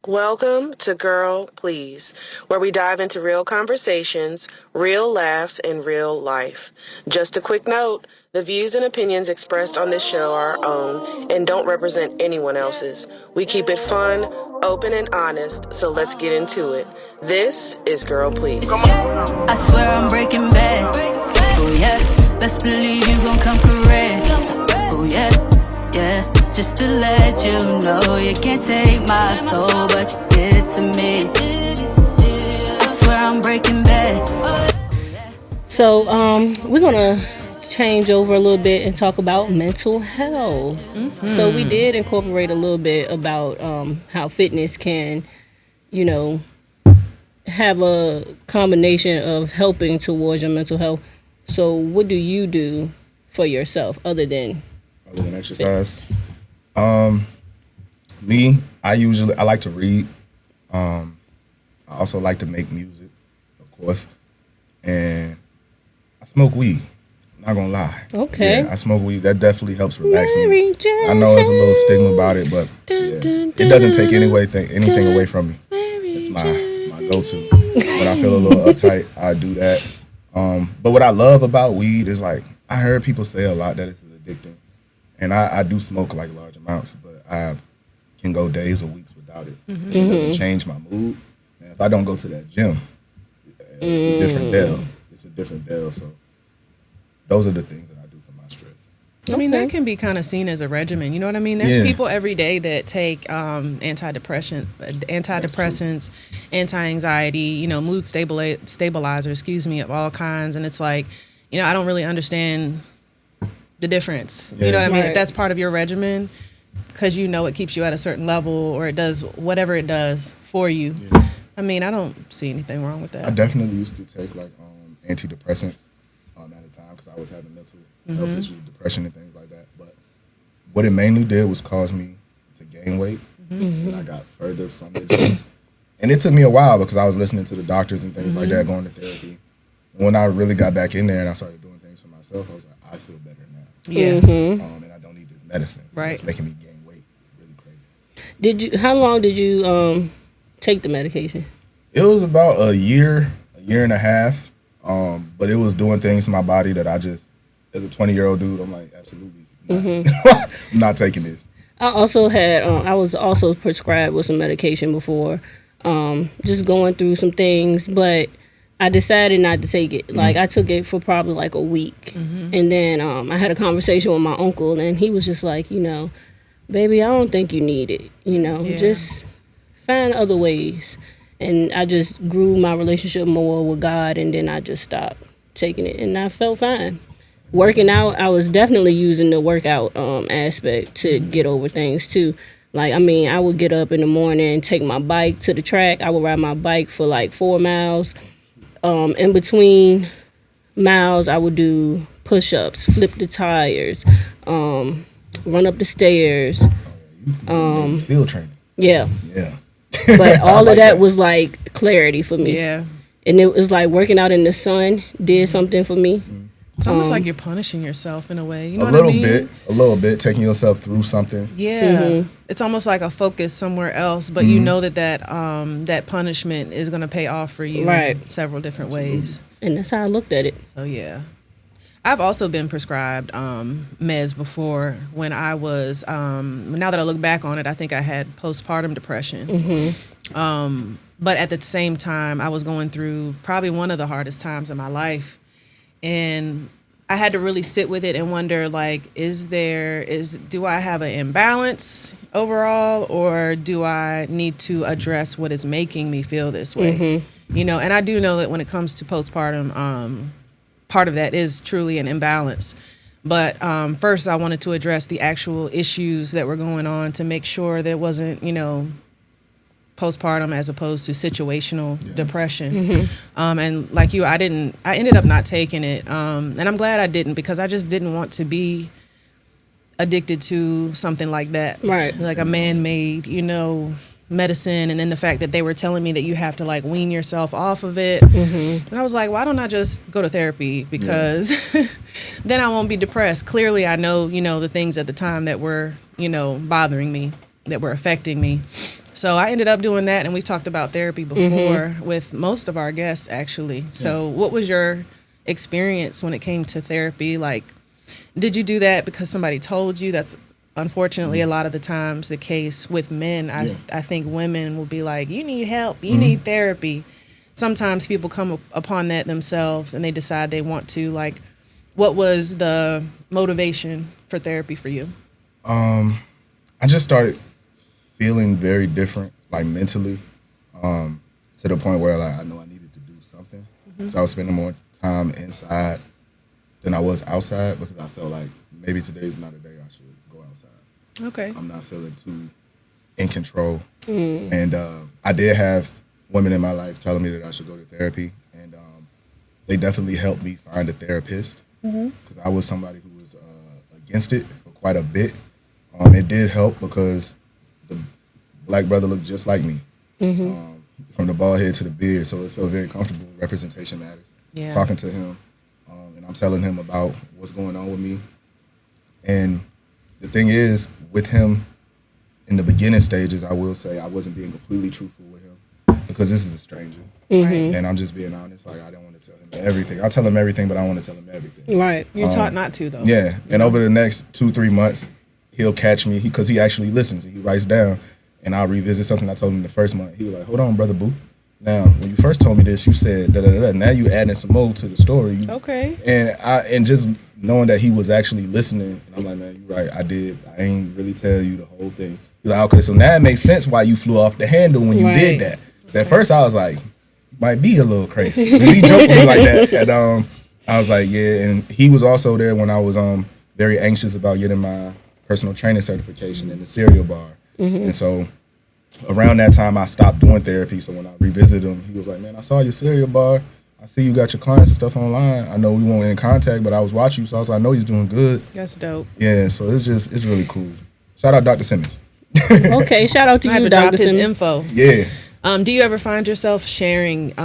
Welcome to Girl Please, where we dive into real conversations, real laughs, and real life. Just a quick note, the views and opinions expressed on this show are our own and don't represent anyone else's. We keep it fun, open, and honest, so let's get into it. This is Girl Please. I swear I'm breaking bad. Oh yeah, best believe you gon' come correct. Oh yeah, yeah. Just to let you know, you can't take my soul, but you get to me. I swear I'm breaking bad. So, we're gonna change over a little bit and talk about mental health. So we did incorporate a little bit about how fitness can, have a combination of helping towards your mental health. So, what do you do for yourself other than exercise? I like to read. I also like to make music, of course, and I smoke weed. I'm not gonna lie. Okay. Yeah, I smoke weed. That definitely helps relax me. I know there's a little stigma about it, but it doesn't take anything away from me. It's my go-to. When I feel a little uptight, I do that. But what I love about weed is, like, I heard people say a lot that it's addicting, and I do smoke like large amounts, but I can go days or weeks without it. It doesn't change my mood. And if I don't go to that gym, it's a different Dell. It's a different Dell. So those are the things that I do for my stress. I mean, that can be kind of seen as a regimen. You know what I mean? There's people every day that take antidepressants, anti-anxiety, mood stabilizers, of all kinds. And it's like, I don't really understand the difference. You know what I mean? Right. If that's part of your regimen, because it keeps you at a certain level, or it does whatever it does for you. Yeah. I mean, I don't see anything wrong with that. I definitely used to take antidepressants at a time because I was having mental health issues, depression, and things like that. But what it mainly did was cause me to gain weight, and I got further from it. And it took me a while because I was listening to the doctors and things like that, going to therapy. And when I really got back in there and I started doing things for myself, I was like, I feel better now. Yeah. And I don't need this medicine. Right. It's making me gain weight really crazy. How long did you take the medication? It was about a year and a half. But it was doing things to my body that I just, as a 20-year-old dude, I'm like, absolutely not. I'm not taking this. I was also prescribed with some medication before, just going through some things, but I decided not to take it. Like, I took it for probably like a week. And then I had a conversation with my uncle, and he was just like, baby, I don't think you need it. Just find other ways. And I just grew my relationship more with God, and then I just stopped taking it, and I felt fine. Working out, I was definitely using the workout aspect to get over things too. Like, I would get up in the morning, take my bike to the track. I would ride my bike for like 4 miles. In between miles, I would do push-ups, flip the tires, run up the stairs. Field training. Yeah. Yeah. But all of that was like clarity for me. Yeah. And it was like working out in the sun did something for me. It's almost like you're punishing yourself in a way. You know a little bit, taking yourself through something. Yeah. It's almost like a focus somewhere else, but you know that punishment is going to pay off for you in several different ways. And that's how I looked at it. So, yeah. I've also been prescribed meds before when I was, now that I look back on it, I think I had postpartum depression. But at the same time, I was going through probably one of the hardest times in my life. And I had to really sit with it and wonder, like, do I have an imbalance overall, or do I need to address what is making me feel this way? And I do know that when it comes to postpartum, part of that is truly an imbalance. But first, I wanted to address the actual issues that were going on to make sure there wasn't, postpartum as opposed to situational depression. And like you, I ended up not taking it. And I'm glad I didn't, because I just didn't want to be addicted to something like that. Right. Like a man-made, medicine, and then the fact that they were telling me that you have to like wean yourself off of it. And I was like, why don't I just go to therapy, because then I won't be depressed. Clearly I know, the things at the time that were, bothering me, that were affecting me. So I ended up doing that, and we've talked about therapy before with most of our guests, actually. So what was your experience when it came to therapy? Like, did you do that because somebody told you? That's unfortunately a lot of the times the case with men. I think women will be like, you need help, you need therapy. Sometimes people come upon that themselves and they decide they want to. Like, what was the motivation for therapy for you? I just started feeling very different, like mentally, to the point where like I know I needed to do something. So I was spending more time inside than I was outside because I felt like maybe today's not a day I should go outside. Okay. I'm not feeling too in control. And I did have women in my life telling me that I should go to therapy, and they definitely helped me find a therapist because I was somebody who was against it for quite a bit. It did help because the black brother looked just like me, from the bald head to the beard, so it felt very comfortable. Representation matters. Yeah. Talking to him, and I'm telling him about what's going on with me. And the thing is, with him, in the beginning stages, I will say I wasn't being completely truthful with him because this is a stranger. And I'm just being honest. Like, I didn't want to tell him everything. I tell him everything, but I want to tell him everything. Right. You're taught not to, though. Yeah. And over the next 2-3 months, he'll catch me because he actually listens and he writes down. And I'll revisit something I told him the first month. He was like, hold on, brother boo. Now, when you first told me this, you said da-da-da-da. Now you adding some more to the story. Okay. And just knowing that he was actually listening, and I'm like, man, you're right, I did. I ain't really tell you the whole thing. He's like, okay, so now it makes sense why you flew off the handle when you did that. At first, I was like, might be a little crazy. He joked with me like that. And I was like, yeah. And he was also there when I was very anxious about getting my personal training certification in the cereal bar. And so around that time, I stopped doing therapy. So when I revisited him, he was like, man, I saw your cereal bar. I see you got your clients and stuff online. I know we weren't in contact, but I was watching you, so I was like, I know he's doing good. That's dope. Yeah, so it's really cool. Shout out Dr. Simmons. Okay, shout out to you, Dr. His Simmons. info. Yeah. Do you ever find yourself sharing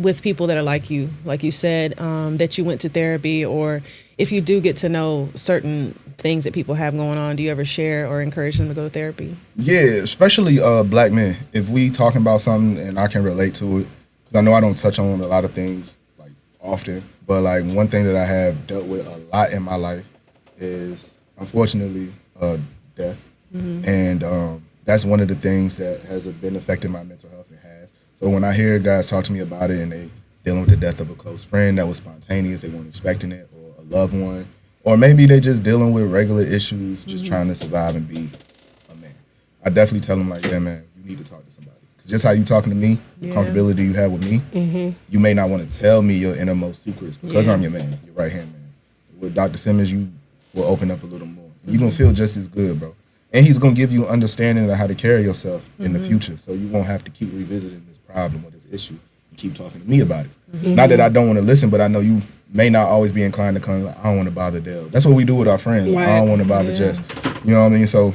with people that are like you said, that you went to therapy, or if you do get to know certain things that people have going on, do you ever share or encourage them to go to therapy? Yeah, especially black men. If we talking about something and I can relate to it, because I know I don't touch on a lot of things like often, but like one thing that I have dealt with a lot in my life is unfortunately death, and that's one of the things that has been affecting my mental health. It has. So when I hear guys talk to me about it and they dealing with the death of a close friend that was spontaneous, they weren't expecting it, or a loved one, or maybe they just dealing with regular issues, just trying to survive and be a man, I definitely tell them like, yeah, man, you need to talk to somebody. Because just how you talking to me, the comfortability you have with me, you may not want to tell me your innermost secrets because I'm your man, your right hand man. With Dr. Simmons, you will open up a little more. You're going to feel just as good, bro. And he's going to give you an understanding of how to carry yourself in the future, so you won't have to keep revisiting this problem or this issue and keep talking to me about it. Not that I don't want to listen, but I know you may not always be inclined to come, I don't want to bother Dell. That's what we do with our friends. Right. I don't want to bother Jess. You know what I mean? So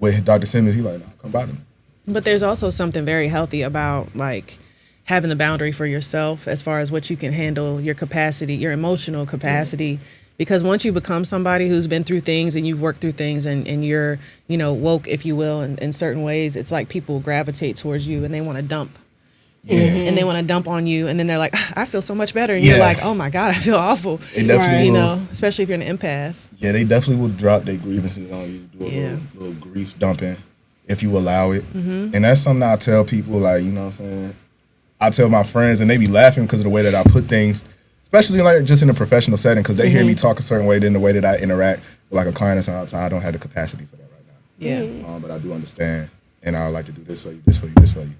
with Dr. Simmons, he's like, no, come bother me. But there's also something very healthy about like having the boundary for yourself as far as what you can handle, your capacity, your emotional capacity. Because once you become somebody who's been through things and you've worked through things and you're, woke, if you will, in certain ways, it's like people gravitate towards you and they want to dump. And they want to dump on you, and then they're like, I feel so much better. And you're like, oh my God, I feel awful. They definitely will, especially if you're an empath. Yeah, they definitely will drop their grievances on you, do a little grief dumping if you allow it. And that's something I tell people, like, you know what I'm saying? I tell my friends, and they be laughing because of the way that I put things, especially like just in a professional setting, because they hear me talk a certain way, then the way that I interact with like a client or something, I don't have the capacity for that right now. Yeah. But I do understand, and I would like to do this for you, this for you, this for you.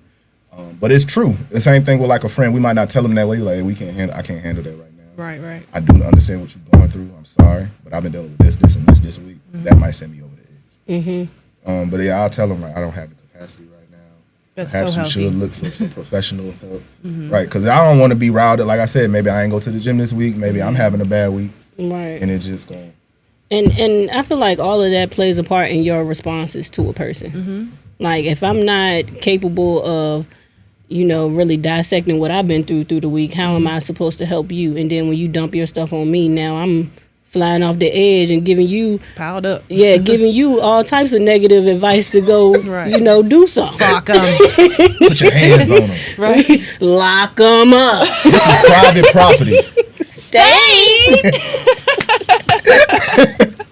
But it's true. The same thing with like a friend. We might not tell them that way. Like, I can't handle that right now. Right. I do understand what you're going through. I'm sorry, but I've been dealing with this, and this week. That might send me over the edge. But yeah, I'll tell them like I don't have the capacity right now. That's Perhaps so you healthy. should look for some professional help, right? Because I don't want to be routed. Like I said, maybe I ain't go to the gym this week. Maybe I'm having a bad week, right? And it's just going. And I feel like all of that plays a part in your responses to a person. Like if I'm not capable of really dissecting what I've been through the week, how am I supposed to help you? And then when you dump your stuff on me, now I'm flying off the edge and giving you Piled up. Yeah, giving you all types of negative advice to go, Right. do something. Fuck 'em. Put your hands on them. Right. Lock them up. This is private property. Stay.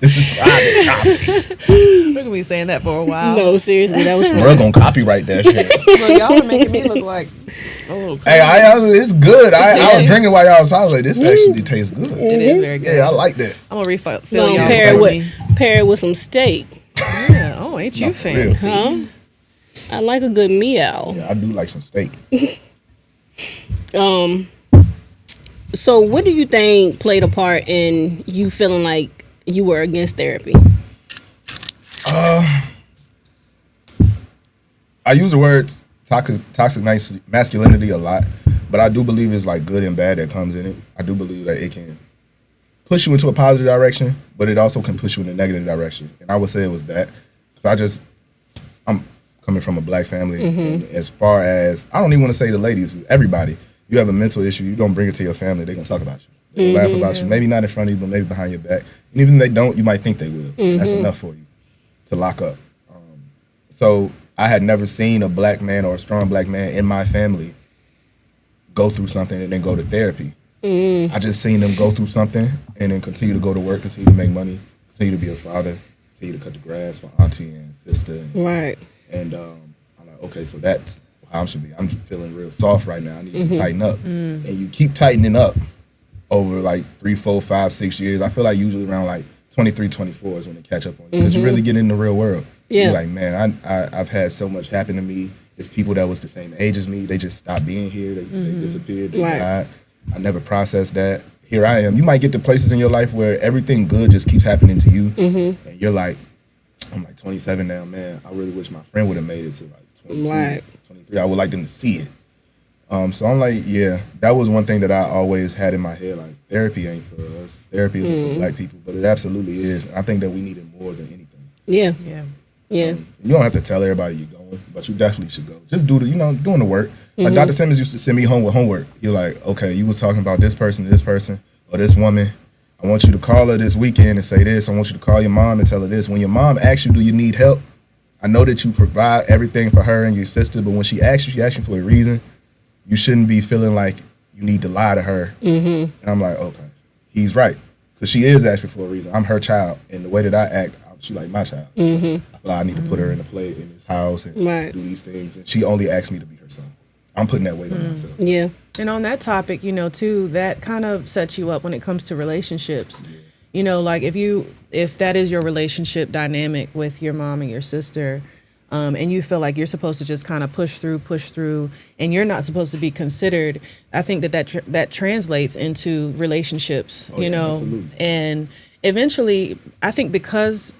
This is private property. We're gonna be saying that for a while. No, seriously, that was fun. We're gonna copyright that shit. Look, y'all are making me look like a little crazy. Hey, it's good. I was drinking while y'all was talking. Like, this actually tastes good. It is very good. Yeah, I like that. I'm gonna refill No, y'all. pair it with some steak. Yeah. Oh, ain't you No, for real. fancy? Huh? I like a good meow. Yeah, I do like some steak. So what do you think played a part in you feeling like you were against therapy? I use the words toxic masculinity a lot, but I do believe it's like good and bad that comes in it. I do believe that it can push you into a positive direction, but it also can push you in a negative direction. And I would say it was that, because I'm coming from a black family. And as far as, I don't even want to say the ladies, everybody, you have a mental issue, you don't bring it to your family, they're going to talk about you. They'll laugh about you, maybe not in front of you, but maybe behind your back. And even if they don't, you might think they will. That's enough for you to lock up. So I had never seen a black man or a strong black man in my family go through something and then go to therapy. I just seen them go through something and then continue to go to work, continue to make money, continue to be a father, continue to cut the grass for auntie and sister. Right. And I'm like, okay, so that's how I should be. I'm feeling real soft right now. I need to tighten up. And you keep tightening up over like 3, 4, 5, 6 years. I feel like usually around like 23, 24 is when they catch up on you, because you really get in the real world. Yeah. You're like, man, I've had so much happen to me. It's people that was the same age as me. They just stopped being here. They disappeared. They died. I never processed that. Here I am. You might get to places in your life where everything good just keeps happening to you. And you're like, I'm like 27 now, man. I really wish my friend would have made it to like 22, 23. I would like them to see it. So I'm like, yeah, that was one thing that I always had in my head. Like, therapy ain't for us. Therapy isn't for black people, but it absolutely is. I think that we need it more than anything. Yeah. Yeah. Yeah. You don't have to tell everybody you're going, but you definitely should go. Just do doing the work. Like Dr. Simmons used to send me home with homework. You're like, okay, you was talking about this person, or this woman. I want you to call her this weekend and say this. I want you to call your mom and tell her this. When your mom asks you, do you need help? I know that you provide everything for her and your sister, but when she asks you for a reason. You shouldn't be feeling like you need to lie to her. And I'm like, okay, he's right. Because she is asking for a reason. I'm her child. And the way that I act, she like my child. I feel like I need to put her in a play in this house and do these things. And she only asked me to be her son. I'm putting that weight on myself. Yeah. And on that topic, too, that kind of sets you up when it comes to relationships. Like if that is your relationship dynamic with your mom and your sister, and you feel like you're supposed to just kind of push through, and you're not supposed to be considered, I think that translates into relationships, absolutely. And eventually, I think because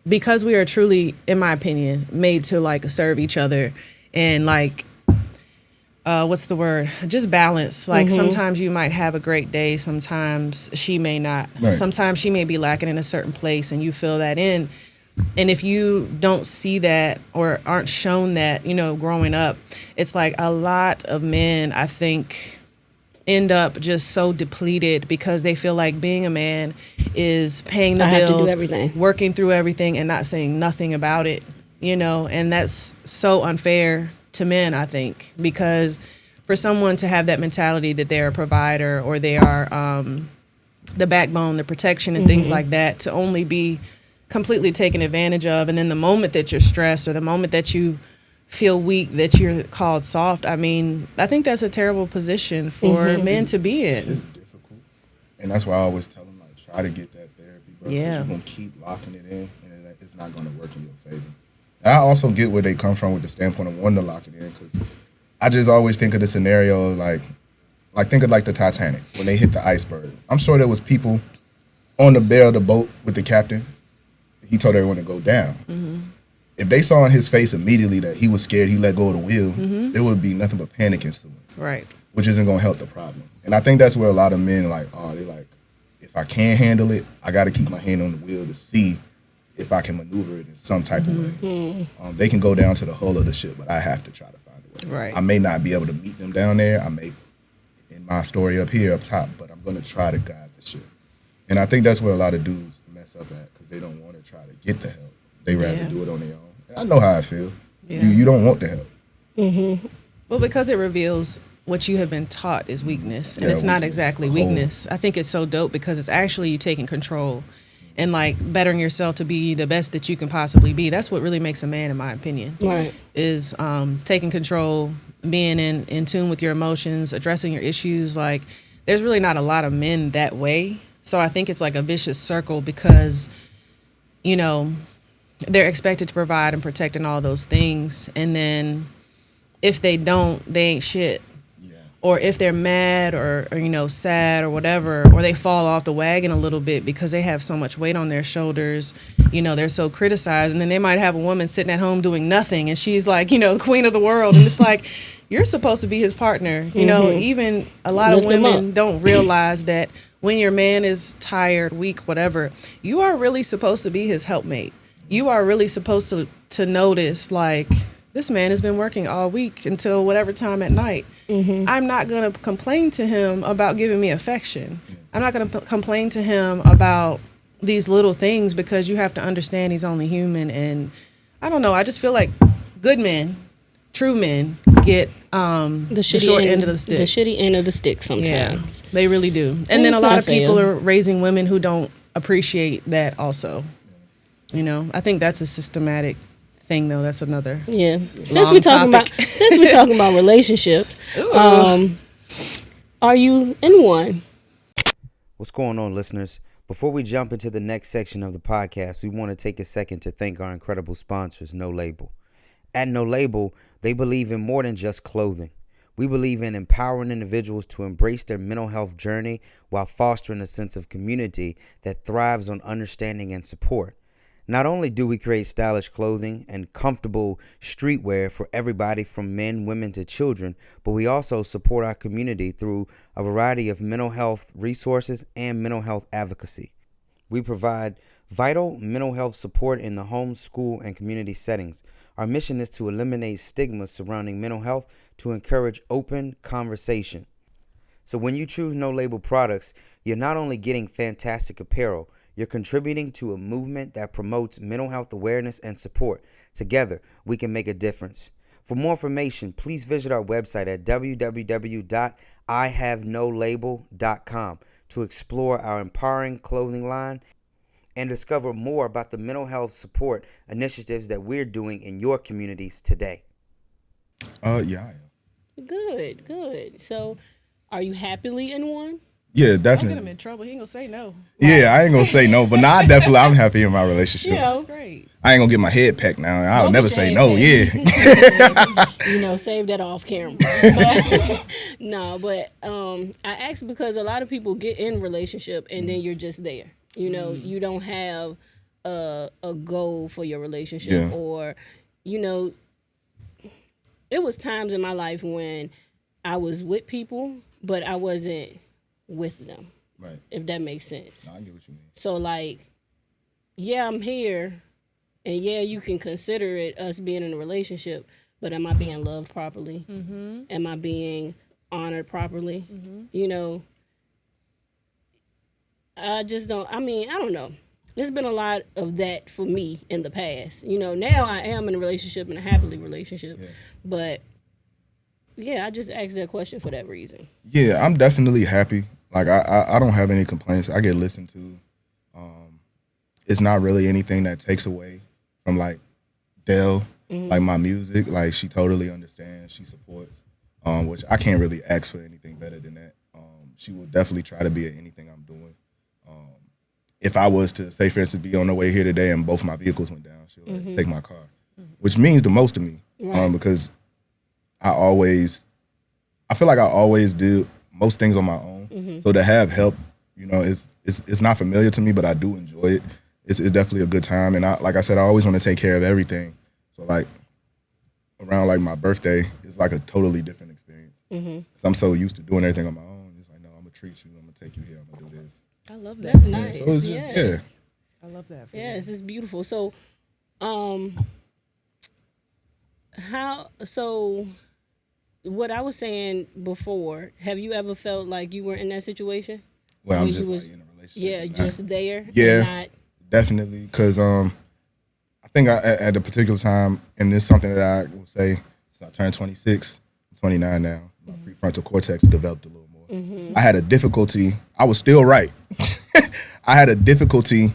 we are truly, in my opinion, made to like serve each other and like, what's the word? Just balance. Like sometimes you might have a great day, sometimes she may not. Right. Sometimes she may be lacking in a certain place, and you fill that in. And if you don't see that or aren't shown that, growing up, it's like a lot of men, I think, end up just so depleted because they feel like being a man is paying the I have to do bills, everything. working through everything and not saying nothing about it, and that's so unfair to men, I think, because for someone to have that mentality that they're a provider or they are the backbone, the protection and things like that, to only be completely taken advantage of, and then the moment that you're stressed or the moment that you feel weak, that you're called soft. I mean, I think that's a terrible position for men to be in. It's difficult. And that's why I always tell them, like, try to get that therapy, bro. Yeah. You're going to keep locking it in, and it's not going to work in your favor. And I also get where they come from with the standpoint of wanting to lock it in, because I just always think of the scenario like think of like the Titanic, when they hit the iceberg. I'm sure there was people on the bell of the boat with the captain. He told everyone to go down. If they saw in his face immediately that he was scared, he let go of the wheel, there would be nothing but panic ensuing. Right. Which isn't going to help the problem. And I think that's where a lot of men they like, if I can't handle it, I got to keep my hand on the wheel to see if I can maneuver it in some type of way. They can go down to the hull of the ship, but I have to try to find a way. Right. I may not be able to meet them down there. I may, in my story up top, but I'm going to try to guide the ship. And I think that's where a lot of dudes mess up at because they don't want to try to get the help. They rather do it on their own. And I know how I feel. Yeah. You don't want the help. Mm-hmm. Well, because it reveals what you have been taught is weakness, and it's not exactly weakness. I think it's so dope because it's actually you taking control and like bettering yourself to be the best that you can possibly be. That's what really makes a man, in my opinion. Right. Is taking control, being in tune with your emotions, addressing your issues. Like, there's really not a lot of men that way. So I think it's like a vicious circle because, you know, they're expected to provide and protect and all those things. And then if they don't, they ain't shit. Or if they're mad or, you know, sad or whatever, or they fall off the wagon a little bit because they have so much weight on their shoulders, you know, they're so criticized. And then they might have a woman sitting at home doing nothing and she's like, you know, the queen of the world. And it's like, you're supposed to be his partner. You know, even a lot of women don't realize that when your man is tired, weak, whatever, you are really supposed to be his helpmate. You are really supposed to notice, like, this man has been working all week until whatever time at night. I'm not going to complain to him about giving me affection. I'm not going to complain to him about these little things because you have to understand he's only human. And I don't know, I just feel like good men, true men, get the short end of the stick. The shitty end of the stick sometimes. Yeah, they really do. And then a lot of people are raising women who don't appreciate that also. You know, I think that's a systematic thing, though. That's another since we're talking about relationships, are you in one? What's going on, listeners? Before we jump into the next section of the podcast, we want to take a second to thank our incredible sponsors, No Label. At No Label, they believe in more than just clothing. We believe in empowering individuals to embrace their mental health journey while fostering a sense of community that thrives on understanding and support. Not only do we create stylish clothing and comfortable streetwear for everybody from men, women to children, but we also support our community through a variety of mental health resources and mental health advocacy. We provide vital mental health support in the home, school, and community settings. Our mission is to eliminate stigma surrounding mental health to encourage open conversation. So when you choose No Label products, you're not only getting fantastic apparel, you're contributing to a movement that promotes mental health awareness and support. Together, we can make a difference. For more information, please visit our website at www.ihavenolabel.com to explore our empowering clothing line and discover more about the mental health support initiatives that we're doing in your communities today. Yeah, I am. Good. So, are you happily in one? Yeah, definitely. Don't get him in trouble. He ain't gonna say no. Yeah, I ain't gonna say no, but I'm happy in my relationship. That's great. I ain't gonna get my head pecked now. I'll never say no. You know, save that off camera. But I asked because a lot of people get in relationship and then you're just there. You know, you don't have a goal for your relationship, or, you know, it was times in my life when I was with people, but I wasn't with them. Right. If that makes sense. No, I get what you mean. So, like, yeah, I'm here, and yeah, you can consider it us being in a relationship, but am I being loved properly? Mm-hmm. Am I being honored properly? Mm-hmm. You know, I just don't, I don't know. There's been a lot of that for me in the past. You know, now I am in a relationship, in a happily relationship, but yeah, I just asked that question for that reason. Yeah, I'm definitely happy. Like, I don't have any complaints. I get listened to. It's not really anything that takes away from, like, Dell, like, my music. Like, she totally understands. She supports, which I can't really ask for anything better than that. She will definitely try to be at anything I'm doing. If I was to, say, for instance, be on the way here today and both my vehicles went down, she'll take my car, which means the most to me, because I feel like I always do most things on my own. So to have help, you know, it's not familiar to me, but I do enjoy it. It's definitely a good time. And like I said, I always want to take care of everything. So, like, around, like, my birthday, it's like a totally different experience. Because I'm so used to doing everything on my own. It's like, no, I'm going to treat you. I'm going to take you here. I'm going to do this. I love that. That's nice. So it's just, I love that. Yes, it's beautiful. So, what I was saying before, have you ever felt like you were in that situation? Well, I'm just like in a Yeah, just there. Yeah, Not, definitely. Because I think at a particular time, and this is something that I will say, since I turned 26, I'm 29 now, my prefrontal cortex developed a little more. I had a difficulty. I was still right. I had a difficulty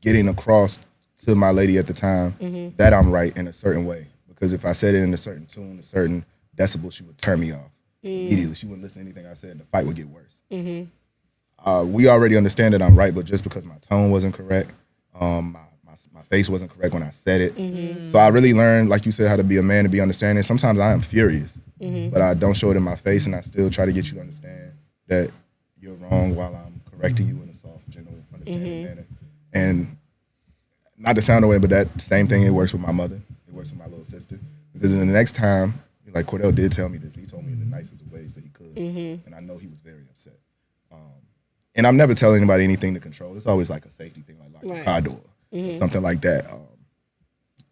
getting across to my lady at the time that I'm right in a certain way. Because if I said it in a certain tune, a certain decibel, she would turn me off immediately. She wouldn't listen to anything I said, and the fight would get worse. We already understand that I'm right, but just because my tone wasn't correct, my face wasn't correct when I said it. So I really learned, like you said, how to be a man and be understanding. Sometimes I am furious, but I don't show it in my face, and I still try to get you to understand that you're wrong while I'm correcting you in a soft, gentle, understanding manner. And not to sound away, but that same thing, it works with my mother. It works with my little sister. Because in the next time, like Cordell did tell me this, he told me in the nicest of ways that he could. And I know he was very upset. And I'm never telling anybody anything to control. It's always like a safety thing, like lock your car door or something like that.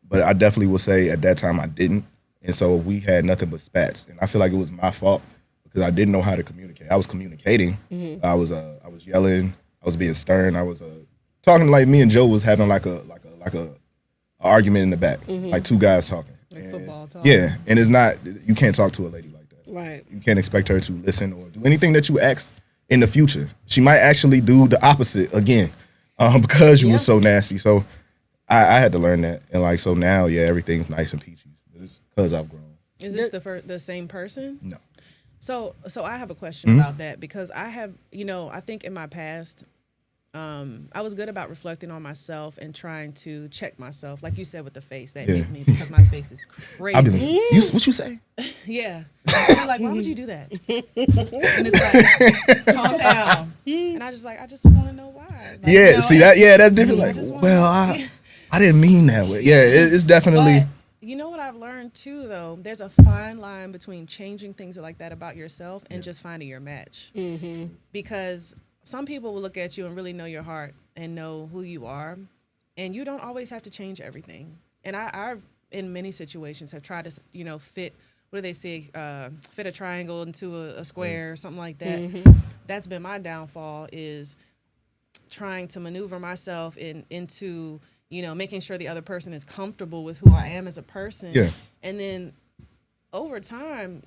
But I definitely will say at that time I didn't. And so we had nothing but spats. And I feel like it was my fault because I didn't know how to communicate. I was communicating. I was yelling. I was being stern. I was talking like me and Joe was having like a argument in the back, like two guys talking. Like football talk. Yeah, and it's not, you can't talk to a lady like that. right. You can't expect her to listen or do anything that you ask in the future. She might actually do the opposite again because you were so nasty. So I had to learn that. And like, so now, yeah, everything's nice and peachy. But it's because I've grown. Is this the same person? No. So I have a question about that because I have, I think in my past, I was good about reflecting on myself and trying to check myself, like you said with the face. That hit me because my face is crazy. I'll be like, what you say? Yeah. You're like, why would you do that? And it's like, calm down. And I just want to know why. Like, See that? Yeah, that's different. Like, well, I didn't mean that way. Yeah, it's definitely. But you know what I've learned too, though? There's a fine line between changing things like that about yourself and just finding your match. Because some people will look at you and really know your heart and know who you are, and you don't always have to change everything. And I've in many situations have tried to, fit, what do they say, fit a triangle into a square or something like that. That's been my downfall, is trying to maneuver myself into, making sure the other person is comfortable with who I am as a person. Yeah. And then over time,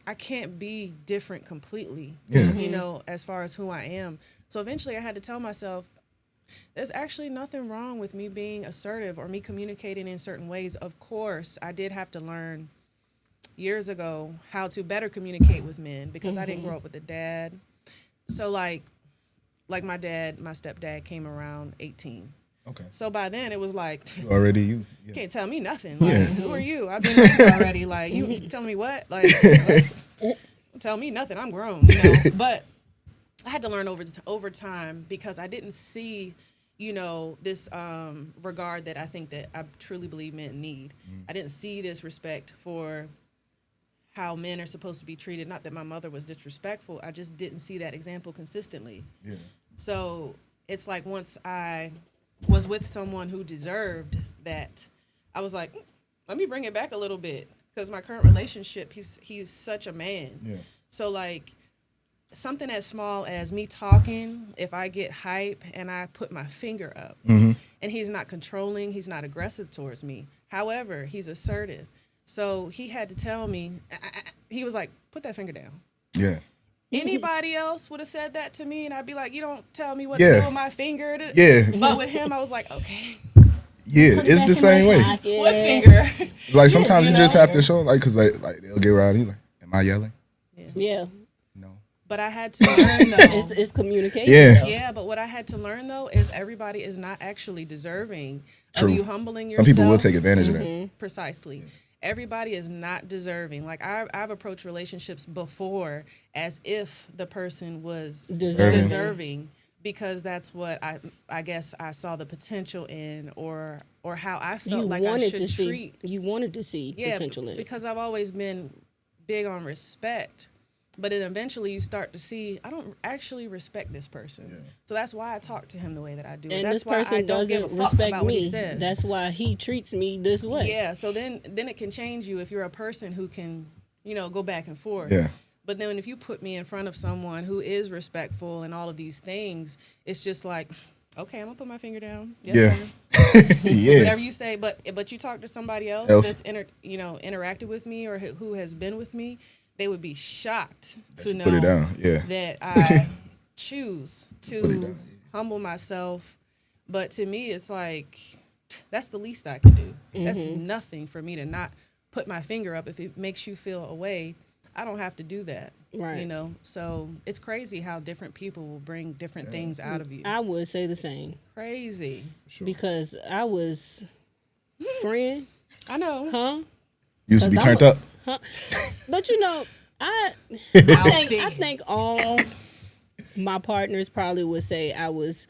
I can't be different completely, as far as who I am. So eventually I had to tell myself, there's actually nothing wrong with me being assertive or me communicating in certain ways. Of course, I did have to learn years ago how to better communicate with men because I didn't grow up with a dad. So like my stepdad came around 18. Okay. So by then it was like, Already you. you can't tell me nothing. Like, who are you? I've been raised already. Like, you telling me what? Like tell me nothing. I'm grown. But I had to learn over time because I didn't see, this regard that I think that I truly believe men need. I didn't see this respect for how men are supposed to be treated. Not that my mother was disrespectful. I just didn't see that example consistently. Yeah. So it's like once I was with someone who deserved that, I was like, let me bring it back a little bit because my current relationship, he's such a man. Yeah. So like something as small as me talking, if I get hype and I put my finger up and he's not controlling, he's not aggressive towards me. However, he's assertive. So he had to tell me, he was like, put that finger down. Yeah. Anybody else would have said that to me, and I'd be like, you don't tell me what to do with my finger. But with him, I was like, okay. Yeah, it's the same way. What finger? Like sometimes you just have to show, like, because like they'll get around you, like, am I yelling? Yeah. No. But I had to learn, though. It's communication. Yeah. Yeah, but what I had to learn, though, is everybody is not actually deserving of you humbling yourself. Some people will take advantage of that. Precisely. Yeah. Everybody is not deserving. Like I've approached relationships before as if the person was deserving because that's what I guess I saw the potential in or how I felt like I should treat. You wanted to see potential in. Because I've always been big on respect. But then eventually you start to see, I don't actually respect this person. Yeah. So that's why I talk to him the way that I do. And that's this person why I don't give a fuck respect about me. What he says. That's why he treats me this way. Yeah, so then it can change you if you're a person who can, go back and forth. Yeah. But then if you put me in front of someone who is respectful and all of these things, it's just like, okay, I'm gonna put my finger down. Yes, sir. Yeah. Whatever you say. But you talk to somebody else that's interacted with me or who has been with me, they would be shocked to know put it down. Yeah. that I choose to humble myself. But to me, it's like, that's the least I can do. That's nothing for me to not put my finger up. If it makes you feel a way, I don't have to do that. Right. You know, so it's crazy how different people will bring different things out of you. I would say the same. Crazy. Sure. Because I was friend. I know. Huh? Used to be turned up. Huh? But you know, I think all my partners probably would say I was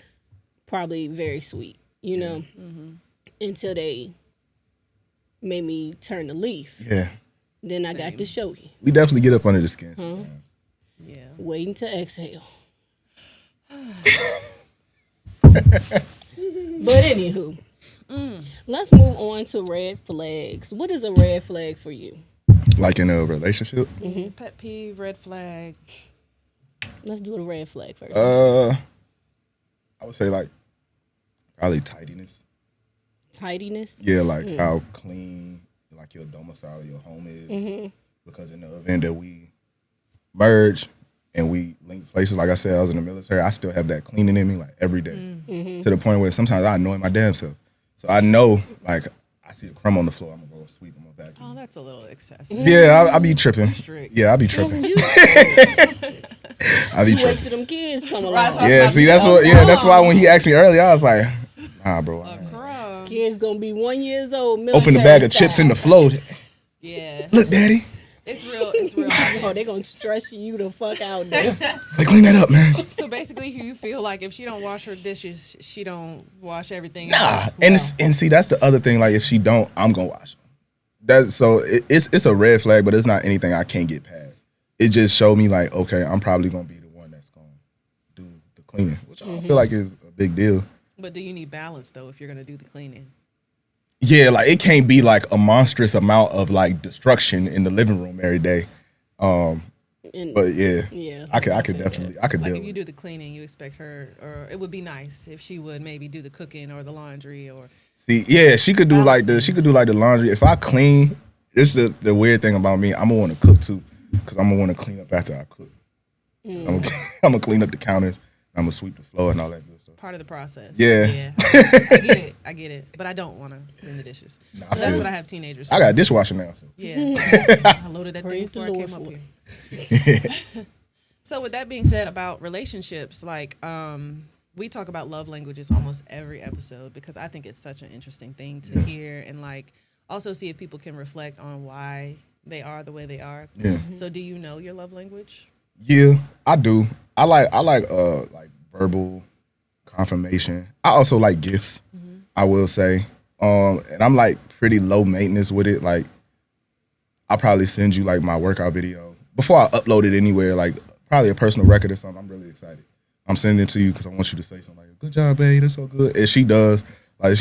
probably very sweet, you know, until they made me turn the leaf. Yeah. Then I got to show you. We definitely get up under the skin sometimes. Yeah. Waiting to exhale. But anywho, let's move on to red flags. What is a red flag for you? Like in a relationship? Pet peeve, red flag. Let's do the red flag first. I would say like probably tidiness. Tidiness? Yeah, like how clean like your domicile, your home is. Because in the event that we merge and we link places, like I said, I was in the military, I still have that cleaning in me like every day. To the point where sometimes I annoy my damn self. So I know, like, I see a crumb on the floor, I'm gonna go sweep, I'm gonna vacuum. Oh, that's a little excessive. Yeah, I be tripping. Strict. Yeah, I be tripping. I be You wait tripping. till them kids come along. Yeah, see, that's what. Yeah, that's why when he asked me earlier, I was like, nah, bro. Kids gonna be 1 year old. Open the bag of chips in the float. Yeah. Look, daddy. It's real. It's real. Oh, they gonna stress you the fuck out there. Like, clean that up, man. So basically, you feel like if she don't wash her dishes, she don't wash everything. Nah, else. and see, that's the other thing. Like, if she don't, I'm gonna wash them. That's so it's a red flag, but it's not anything I can't get past. It just showed me like, okay, I'm probably gonna be the one that's gonna do the cleaning, which I don't feel like is a big deal. But do you need balance though if you're gonna do the cleaning? Yeah, like it can't be like a monstrous amount of like destruction in the living room every day. But yeah, I could definitely Like deal if with you it. do the cleaning, you expect her, or it would be nice if she would maybe do the cooking or the laundry or. See, yeah, she could do like the laundry. If I clean, this is the weird thing about me. I'm gonna want to cook too, because I'm gonna want to clean up after I cook. I'm gonna clean up the counters. I'm gonna sweep the floor and all that good stuff. Part of the process. Yeah. I get it. But I don't want to clean the dishes. Nah, So that's what I have teenagers for. I got a dishwasher now. So. Yeah. I loaded that thing Praise the before I Lord came up for here. So with that being said about relationships, like we talk about love languages almost every episode because I think it's such an interesting thing to hear and like also see if people can reflect on why they are the way they are. Yeah. So do you know your love language? Yeah, I do. I like verbal confirmation. I also like gifts. I will say, and I'm like pretty low maintenance with it. Like, I'll probably send you like my workout video before I upload it anywhere. Like probably a personal record or something. I'm really excited. I'm sending it to you because I want you to say something like, "Good job, babe. That's so good." And she does. Like,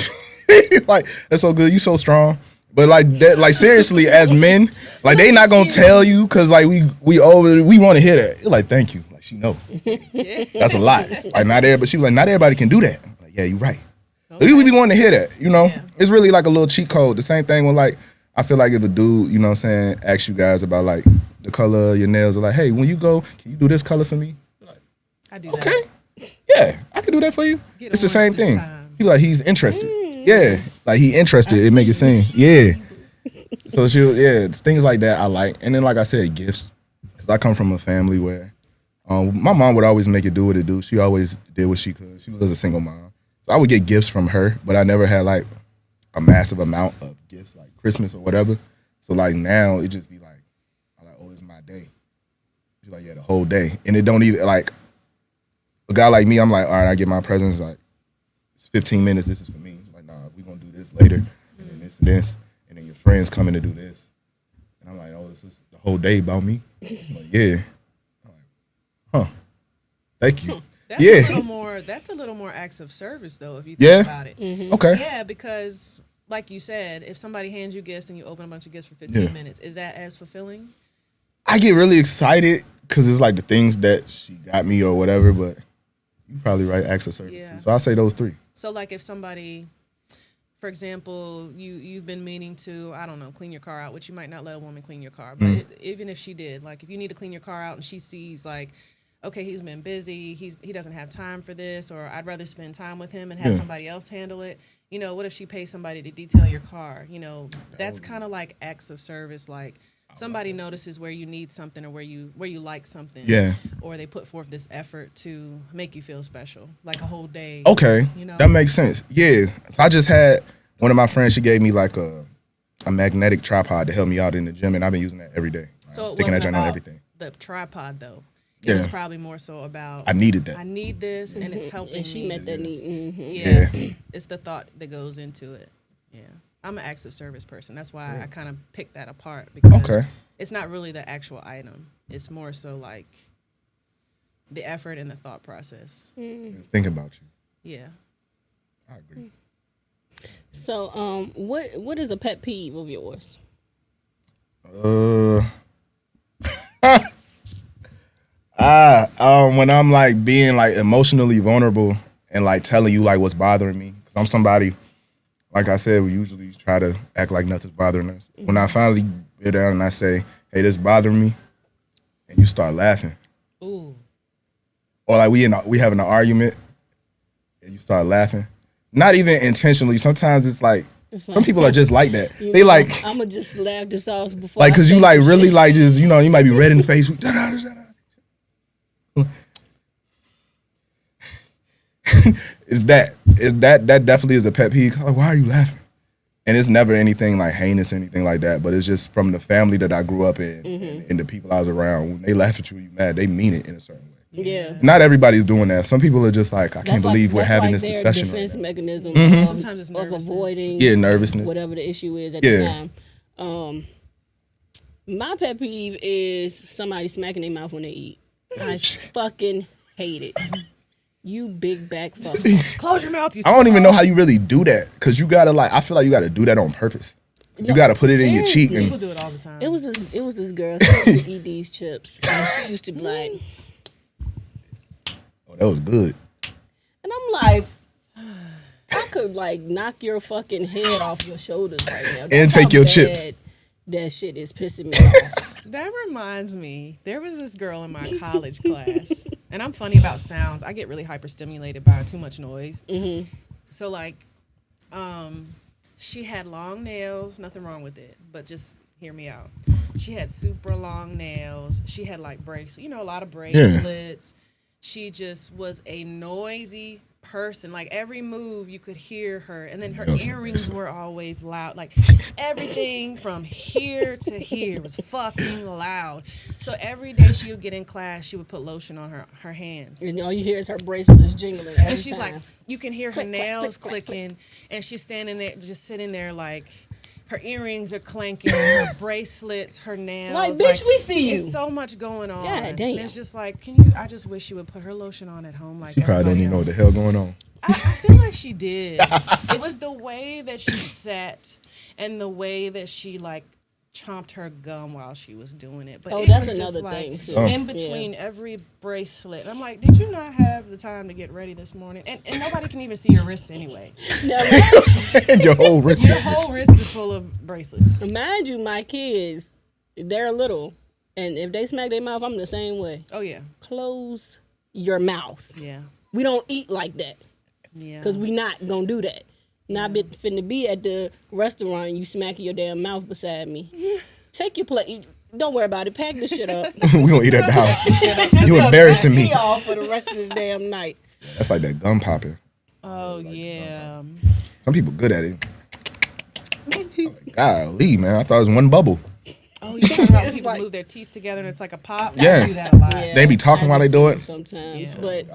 like that's so good. You so strong. But like that, like seriously, as men, like they not gonna tell you because like we want to hear that. You're like, thank you. Like she know. That's a lot. Like not everybody. She was like, not everybody can do that. I'm like, yeah, you're right. Okay. We be wanting to hear that. You know, it's really like a little cheat code. The same thing when like I feel like if a dude, you know what I'm saying, asks you guys about like the color of your nails, or like, hey, when you go, can you do this color for me? Like, I do okay, that. Yeah, I can do that for you. Get It's the same orange this thing. time. He like he's interested. Yeah, like he interested. It make it seem. Yeah. So it's things like that I like. And then like I said, gifts. Because I come from a family where my mom would always make it do what it do. She always did what she could. She was a single mom. So I would get gifts from her, but I never had like a massive amount of gifts like Christmas or whatever. So like now it just be like, I'm like, oh, it's my day. She's like, yeah, the whole day. And it don't even like a guy like me, I'm like, all right, I get my presents like it's 15 minutes, this is for me. Like, nah, we're gonna do this later. And then this and this. And then your friends coming to do this. And I'm like, oh, this is the whole day about me? I'm like, yeah. I'm like, huh. Thank you. That's yeah. That's a little more acts of service though, if you think about it. Okay. Yeah, because like you said, if somebody hands you gifts and you open a bunch of gifts for 15 minutes, is that as fulfilling? I get really excited because it's like the things that she got me or whatever, but you probably right, acts of service too. So I'll say those 3. So like if somebody, for example, you've been meaning to, I don't know, clean your car out, which you might not let a woman clean your car, but even if she did, like if you need to clean your car out and she sees like, okay, he's been busy, he doesn't have time for this, or I'd rather spend time with him and have somebody else handle it. You know, what if she pays somebody to detail your car? You know, that's kind of like acts of service, like somebody notices where you need something or where you like something. Yeah. Or they put forth this effort to make you feel special, like a whole day. Okay. You know? That makes sense. Yeah. I just had one of my friends, she gave me like a magnetic tripod to help me out in the gym, and I've been using that every day. So sticking that joint on everything. The tripod though. It was probably more so about I needed that. I need this and it's helping and she me. met that need. Yeah. It's the thought that goes into it. Yeah. I'm an acts of service person. That's why I kind of picked that apart because it's not really the actual item. It's more so like the effort and the thought process. Think about you. Yeah. I agree. So, what is a pet peeve of yours? When I'm like being like emotionally vulnerable and like telling you like what's bothering me, because I'm somebody, like I said, we usually try to act like nothing's bothering us. When I finally get down and I say, hey, this bothering me, and you start laughing. Ooh. Or like we having an argument and you start laughing. Not even intentionally. Sometimes it's like some people are just like that. They like I'ma just laugh this off before like, cause you like really shit. Like just, you know, you might be red in the face. It's that definitely is a pet peeve. Like, why are you laughing? And it's never anything like heinous or anything like that, but it's just from the family that I grew up in and the people I was around. When they laugh at you, you mad, they mean it in a certain way. Yeah. Not everybody's doing that. Some people are just like, I can't believe we're having this discussion right now. Defense mechanism Sometimes it's of avoiding nervousness. Whatever the issue is at the time. My pet peeve is somebody smacking their mouth when they eat. I fucking hate it. You big back fucker. Close your mouth. I don't even know how you really do that, because you gotta like, I feel like you gotta do that on purpose. You gotta put it in your cheek. People do it all the time. It was this girl who used to eat these chips, and she used to be like, "Oh, that was good." And I'm like, I could like knock your fucking head off your shoulders right now. That's and take your chips. That shit is pissing me off. That reminds me, there was this girl in my college class, and I'm funny about sounds. I get really hyperstimulated by too much noise. So like, she had long nails, nothing wrong with it, but just hear me out. She had super long nails. She had like a lot of bracelets. She just was a noisy person. Like every move you could hear her, and then her earrings were always loud. Like everything from here to here was fucking loud. So every day she would get in class, she would put lotion on her hands, and all you hear is her bracelets jingling. And she's like, you can hear her nails clicking, and she's standing there, just sitting there like. Her earrings are clanking, her bracelets, her nails. Like, bitch, we see you. There's so much going on. God damn. And it's just like, I just wish she would put her lotion on at home like she probably don't even know what the hell going on. I feel like she did. It was the way that she sat and the way that she like chomped her gum while she was doing it. But that's was another just thing like too. In between every bracelet. I'm like, did you not have the time to get ready this morning? And nobody can even see your wrists anyway. Your whole wrist. Your whole wrist is full of bracelets. Mind you, my kids, they're little, and if they smack their mouth, I'm the same way. Oh yeah. Close your mouth. Yeah. We don't eat like that. Yeah. Because we not gonna do that. Not finna be at the restaurant and you smacking your damn mouth beside me. Take your plate. Don't worry about it. Pack the shit up. We gonna eat at the house. You embarrassing me. Off for the rest of this damn night. That's like that gum popping. Oh yeah. Some people good at it. Like, golly, man, I thought it was one bubble. Oh, you talking about when people move their teeth together and it's like a pop? Yeah. I do that a lot. They be talking while they do it. Sometimes, but.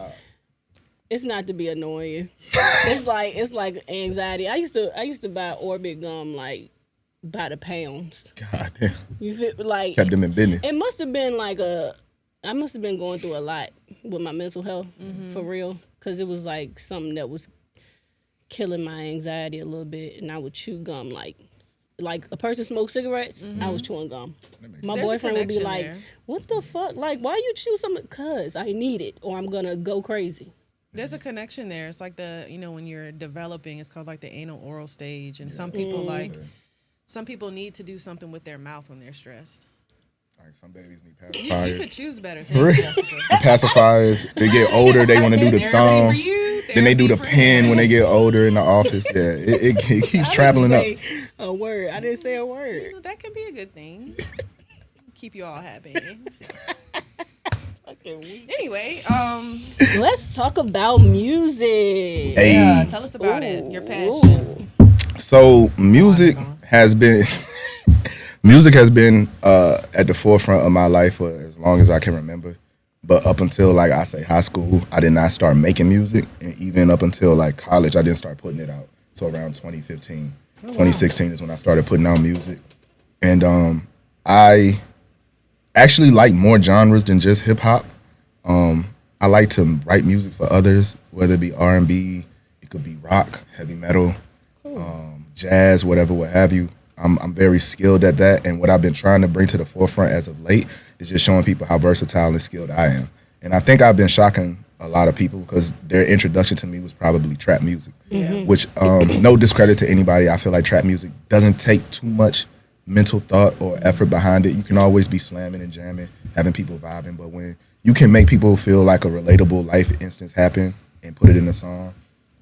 It's not to be annoying. It's like anxiety. I used to buy Orbit gum like by the pounds. God damn. You feel like kept them in business. It must have been like I must have been going through a lot with my mental health for real, because it was like something that was killing my anxiety a little bit, and I would chew gum like like a person smoked cigarettes, I was chewing gum. My There's a boyfriend would be connection like, there. "What the fuck? Like, why you chew something? Cause I need it, or I'm gonna go crazy." There's a connection there. It's like when you're developing, it's called like the anal oral stage. And some people some people need to do something with their mouth when they're stressed. Like some babies need You pacifiers. could choose better things, Jessica. Pacifiers. They get older. They want to do the thumb. For you, Then they do the therapy for pen you. when they get older in the office. Yeah, it keeps traveling up. A word. I didn't say a word. Well, that can be a good thing. Keep you all happy. Anyway, Let's talk about music. Hey. tell us about it. Your passion. So music has been at the forefront of my life for as long as I can remember. But up until like I say high school, I did not start making music, and even up until like college, I didn't start putting it out. So around 2015, 2016 is when I started putting out music, and I actually like more genres than just hip hop. I like to write music for others, whether it be R&B, it could be rock, heavy metal, jazz, whatever, what have you. I'm very skilled at that, and what I've been trying to bring to the forefront as of late is just showing people how versatile and skilled I am. And I think I've been shocking a lot of people because their introduction to me was probably trap music, which no discredit to anybody. I feel like trap music doesn't take too much mental thought or effort behind it. You can always be slamming and jamming, having people vibing, but when you can make people feel like a relatable life instance happen and put it in a song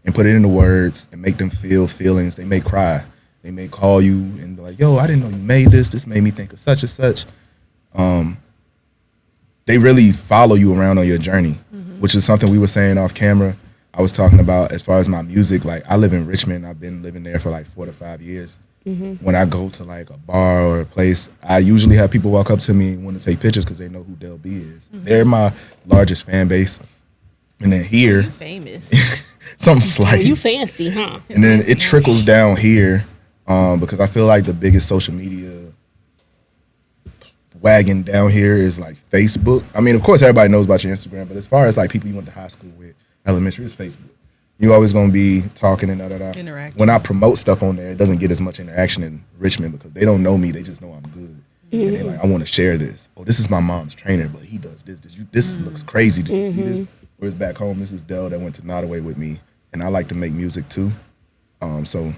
and put it in the words and make them feel feelings, they may cry. They may call you and be like, yo, I didn't know you made this. This made me think of such and such. They really follow you around on your journey, which is something we were saying off camera. I was talking about as far as my music. Like, I live in Richmond. I've been living there for like 4 to 5 years. When I go to like a bar or a place, I usually have people walk up to me and want to take pictures because they know who Dell B is. They're my largest fan base. And then here, You famous. something slight. You fancy, huh? And then it trickles down here because I feel like the biggest social media wagon down here is like Facebook. I mean, of course, everybody knows about your Instagram, but as far as like people you went to high school with, elementary, it's Facebook. You're always going to be talking and da-da-da. Interacting. When I promote stuff on there, it doesn't get as much interaction in Richmond because they don't know me. They just know I'm good. And they're like, I want to share this. Oh, this is my mom's trainer, but he does this. This looks crazy. Did you see this? Whereas back home, this is Dell that went to Nottaway with me, and I like to make music too. So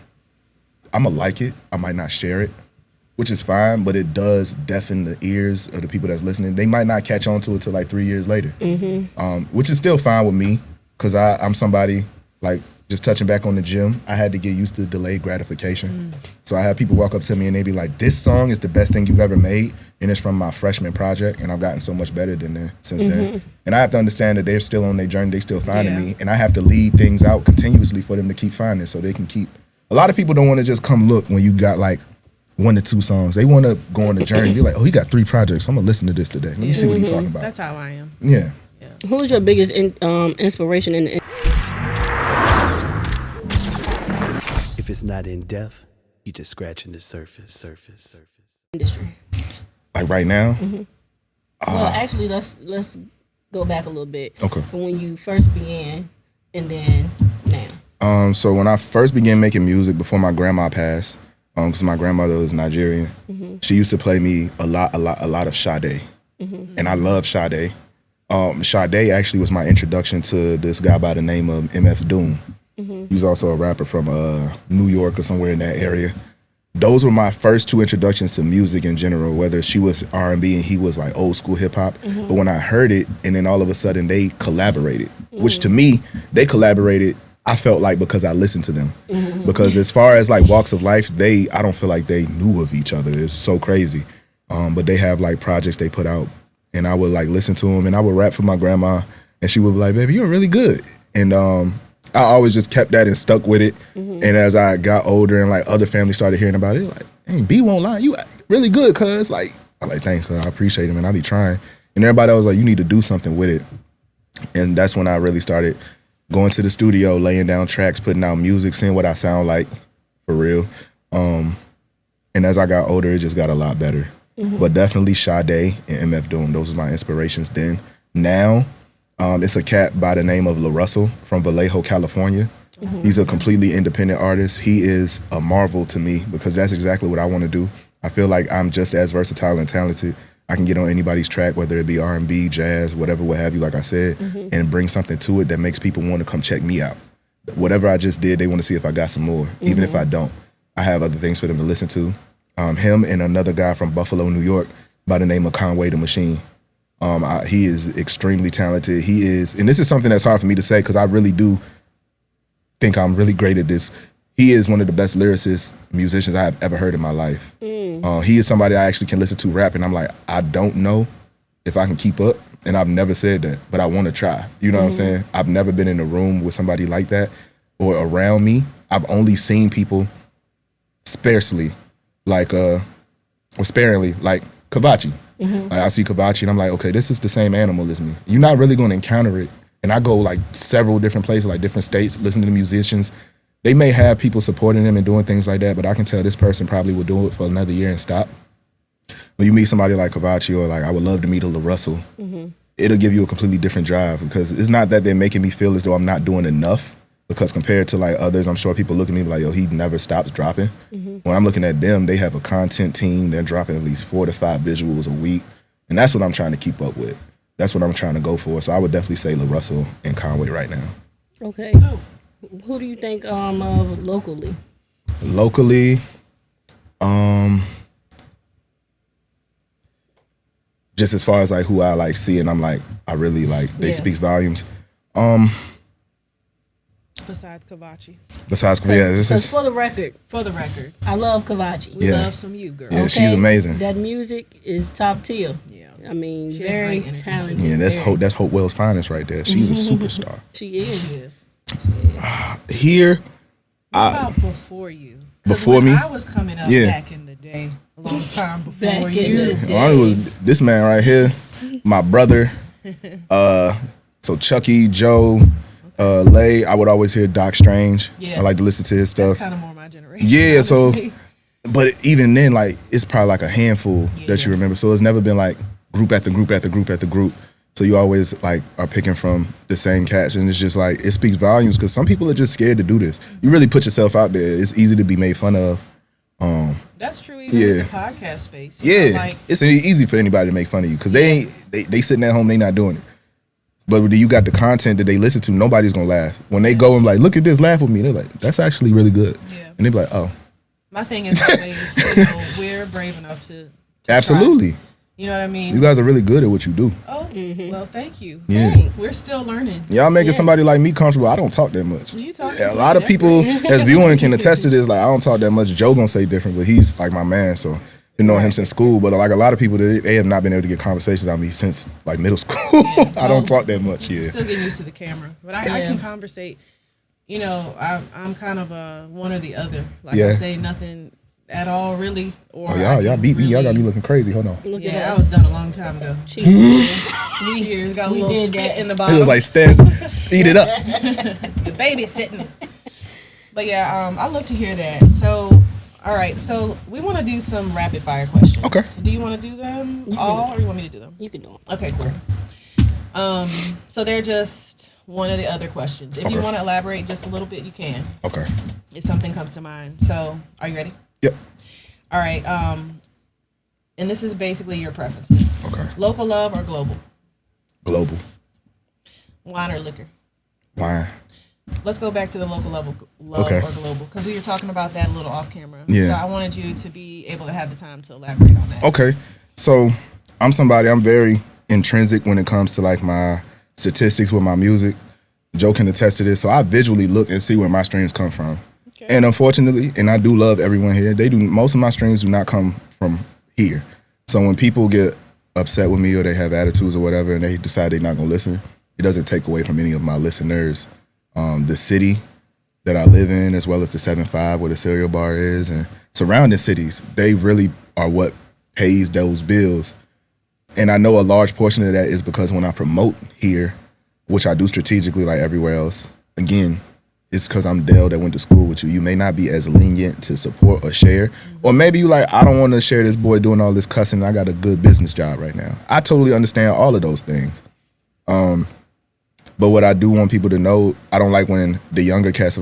I'm going to like it. I might not share it, which is fine, but it does deafen the ears of the people that's listening. They might not catch on to it till like 3 years later, which is still fine with me because I'm somebody, like, just touching back on the gym, I had to get used to delayed gratification. So I have people walk up to me and they be like, this song is the best thing you've ever made, and it's from my freshman project, and I've gotten so much better than that since then. And I have to understand that they're still on their journey, they still finding me, and I have to leave things out continuously for them to keep finding so they can keep. A lot of people don't want to just come look when you got like 1 to 2 songs. They want to go on the journey. You're like, oh, he got 3 projects. I'm going to listen to this today. Let me see what he's talking about. That's how I am. Yeah. Who's your biggest inspiration in the If it's not in depth, you just scratching the surface. industry? Like right now? Well, actually, let's go back a little bit. Okay. From when you first began, and then now. So when I first began making music before my grandma passed, because my grandmother was Nigerian, she used to play me a lot of Sade. And I love Sade. Sade actually was my introduction to this guy by the name of MF Doom. He's also a rapper from New York or somewhere in that area. Those were my first 2 introductions to music in general, whether she was R&B and he was like old school hip hop. But when I heard it, and then all of a sudden they collaborated, which to me, they collaborated, I felt like because I listened to them. Because as far as like walks of life, I don't feel like they knew of each other. It's so crazy. But they have like projects they put out, and I would like listen to them, and I would rap for my grandma, and she would be like, baby, you're really good. And I always just kept that and stuck with it. And as I got older and like other families started hearing about it, like, hey, B won't lie, you really good, cuz. Like, I'm like, thanks, cuz I appreciate it, man. I be trying. And everybody was like, you need to do something with it. And that's when I really started going to the studio, laying down tracks, putting out music, seeing what I sound like for real. And as I got older, it just got a lot better. But definitely Sade and MF Doom, those are my inspirations then. Now, it's a cat by the name of La Russell from Vallejo, California. He's a completely independent artist. He is a marvel to me because that's exactly what I want to do. I feel like I'm just as versatile and talented. I can get on anybody's track, whether it be R&B, jazz, whatever, what have you, like I said, and bring something to it that makes people want to come check me out. Whatever I just did, they want to see if I got some more. Even if I don't, I have other things for them to listen to. Him and another guy from Buffalo, New York, by the name of Conway the Machine. He is extremely talented. He is, and this is something that's hard for me to say because I really do think I'm really great at this. He is one of the best lyricists, musicians I have ever heard in my life. He is somebody I actually can listen to rap, and I'm like, I don't know if I can keep up, and I've never said that, but I want to try. You know what I'm saying? I've never been in a room with somebody like that or around me. I've only seen people sparingly, like Kavachi. Like, I see Kavachi, and I'm like, okay, this is the same animal as me. You're not really going to encounter it. And I go like several different places, like different states, listen to the musicians. They may have people supporting them and doing things like that, but I can tell this person probably will do it for another year and stop. When you meet somebody like Kavachi, or like I would love to meet a La Russell, it'll give you a completely different drive because it's not that they're making me feel as though I'm not doing enough, because compared to like others, I'm sure people look at me like, yo, he never stops dropping. When I'm looking at them, they have a content team. They're dropping at least 4 to 5 visuals a week. And that's what I'm trying to keep up with. That's what I'm trying to go for. So I would definitely say La Russell and Conway right now. Okay. Who do you think of locally? Locally, just as far as like who I like see and I'm like, I really like, they speaks volumes. Besides Kavachi. This is for the record, I love Kavachi. We love some you, girl. Yeah, she's amazing. That music is top tier. Yeah. I mean, She has very great energy. talented. Yeah, that's Hope Wells' finest right there. She's a superstar. She is. She is. Here, What about before you? 'Cause Before when me? I was coming up back in the day, a long time before Back in you. the I was this man right here, my brother. So Chucky, Joe, Lay. I would always hear Doc Strange. Yeah. I like to listen to his That's stuff. kind of more my generation. Yeah, so, honestly. but even then, like, it's probably like a handful that you remember. So it's never been like group after group after group after group. So you always like are picking from the same cats, and it's just like it speaks volumes because some people are just scared to do this. You really put yourself out there, it's easy to be made fun of. That's true even in the podcast space. You Yeah, know, like, it's easy for anybody to make fun of you because they sitting at home, they not doing it. But when you got the content that they listen to, nobody's gonna laugh. When they go and like, look at this, laugh with me. They're like, that's actually really good. Yeah. And they be like, oh, my thing is always, we're brave enough to absolutely. try. You know what I mean? You guys are really good at what you do. Oh, well, thank you. Yeah. Thanks. We're still learning. Y'all making somebody like me comfortable. I don't talk that much. You talking? Yeah, a lot of people that's viewing can attest to this. Like, I don't talk that much. Joe gonna say different, but he's like my man, so you know him since school. But like a lot of people, they have not been able to get conversations out of me since like middle school. I don't talk that much. Yeah, Still getting used to the camera, but I can conversate. You know, I'm kind of a one or the other. Like I say nothing at all, really. Or y'all beat me. Y'all got me looking crazy. Hold on. Look at that was done a long time ago. Cheers. Got a little spit in the bottom. It was like speed it up. The baby sitting. But yeah, I love to hear that. So, all right. So we want to do some rapid fire questions. Okay. Do you want to do them all, or you want me to do them? You can do them. Okay, cool. So they're just one of the other questions. If you want to elaborate just a little bit, you can. Okay. If something comes to mind. So, are you ready? Yep. All right. And this is basically your preferences. Okay. Local love or global? Global. Wine or liquor? Wine. Let's go back to the local level, love or global, because we were talking about that a little off camera. Yeah. So I wanted you to be able to have the time to elaborate on that. Okay. So I'm very intrinsic when it comes to like my statistics with my music. Joe can attest to this. So I visually look and see where my streams come from. Okay. And unfortunately, and I do love everyone here, most of my streams do not come from here. So when people get upset with me or they have attitudes or whatever and they decide they're not gonna listen, it doesn't take away from any of my listeners. The city that I live in, as well as the 7-5 where the cereal bar is, and surrounding cities, they really are what pays those bills. And I know a large portion of that is because when I promote here, which I do strategically like everywhere else, again, it's because I'm Dell that went to school with you. You may not be as lenient to support or share. Or maybe you like, I don't want to share this boy doing all this cussing. I got a good business job right now. I totally understand all of those things. But what I do want people to know, I don't like when the younger cats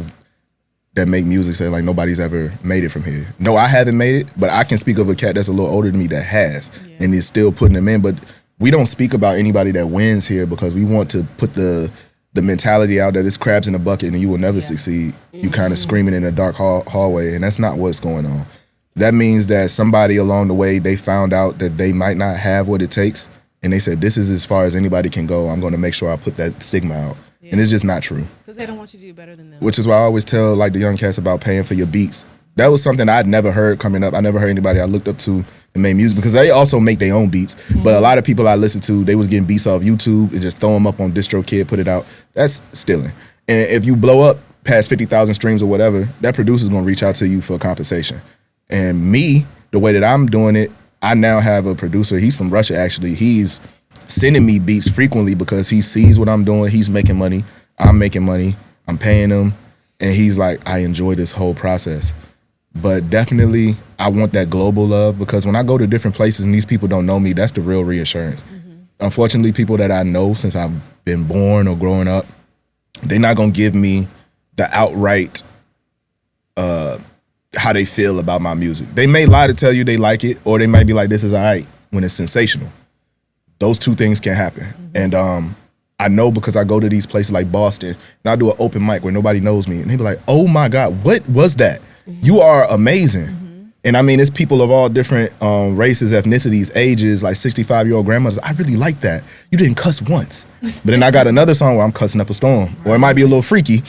that make music say like nobody's ever made it from here. No, I haven't made it, but I can speak of a cat that's a little older than me that has, and is still putting them in. But we don't speak about anybody that wins here because we want to put the mentality out that it's crabs in a bucket and you will never succeed. You kind of screaming in a dark hallway, and that's not what's going on. That means that somebody along the way, they found out that they might not have what it takes, and they said, this is as far as anybody can go. I'm going to make sure I put that stigma out. And it's just not true. Because they don't want you to do better than them. Which is why I always tell like the young cats about paying for your beats. That was something I'd never heard coming up. I never heard anybody I looked up to that made music because they also make their own beats. But a lot of people I listened to, they was getting beats off YouTube and just throw them up on DistroKid, put it out. That's stealing. And if you blow up past 50,000 streams or whatever, that producer's going to reach out to you for compensation. And me, the way that I'm doing it, I now have a producer. He's from Russia, actually. He's sending me beats frequently because he sees what I'm doing. He's making money. I'm making money. I'm paying him. And he's like, I enjoy this whole process. But definitely, I want that global love because when I go to different places and these people don't know me, that's the real reassurance. Unfortunately, people that I know since I've been born or growing up, they're not going to give me the outright how they feel about my music. They may lie to tell you they like it, or they might be like, this is all right, when it's sensational. Those two things can happen. And I know because I go to these places like Boston, and I do an open mic where nobody knows me, and they be like, oh my God, what was that? You are amazing. And I mean, it's people of all different races, ethnicities, ages, like 65-year-old grandmothers. I really like that. You didn't cuss once. But then I got another song where I'm cussing up a storm. Or it might be a little freaky,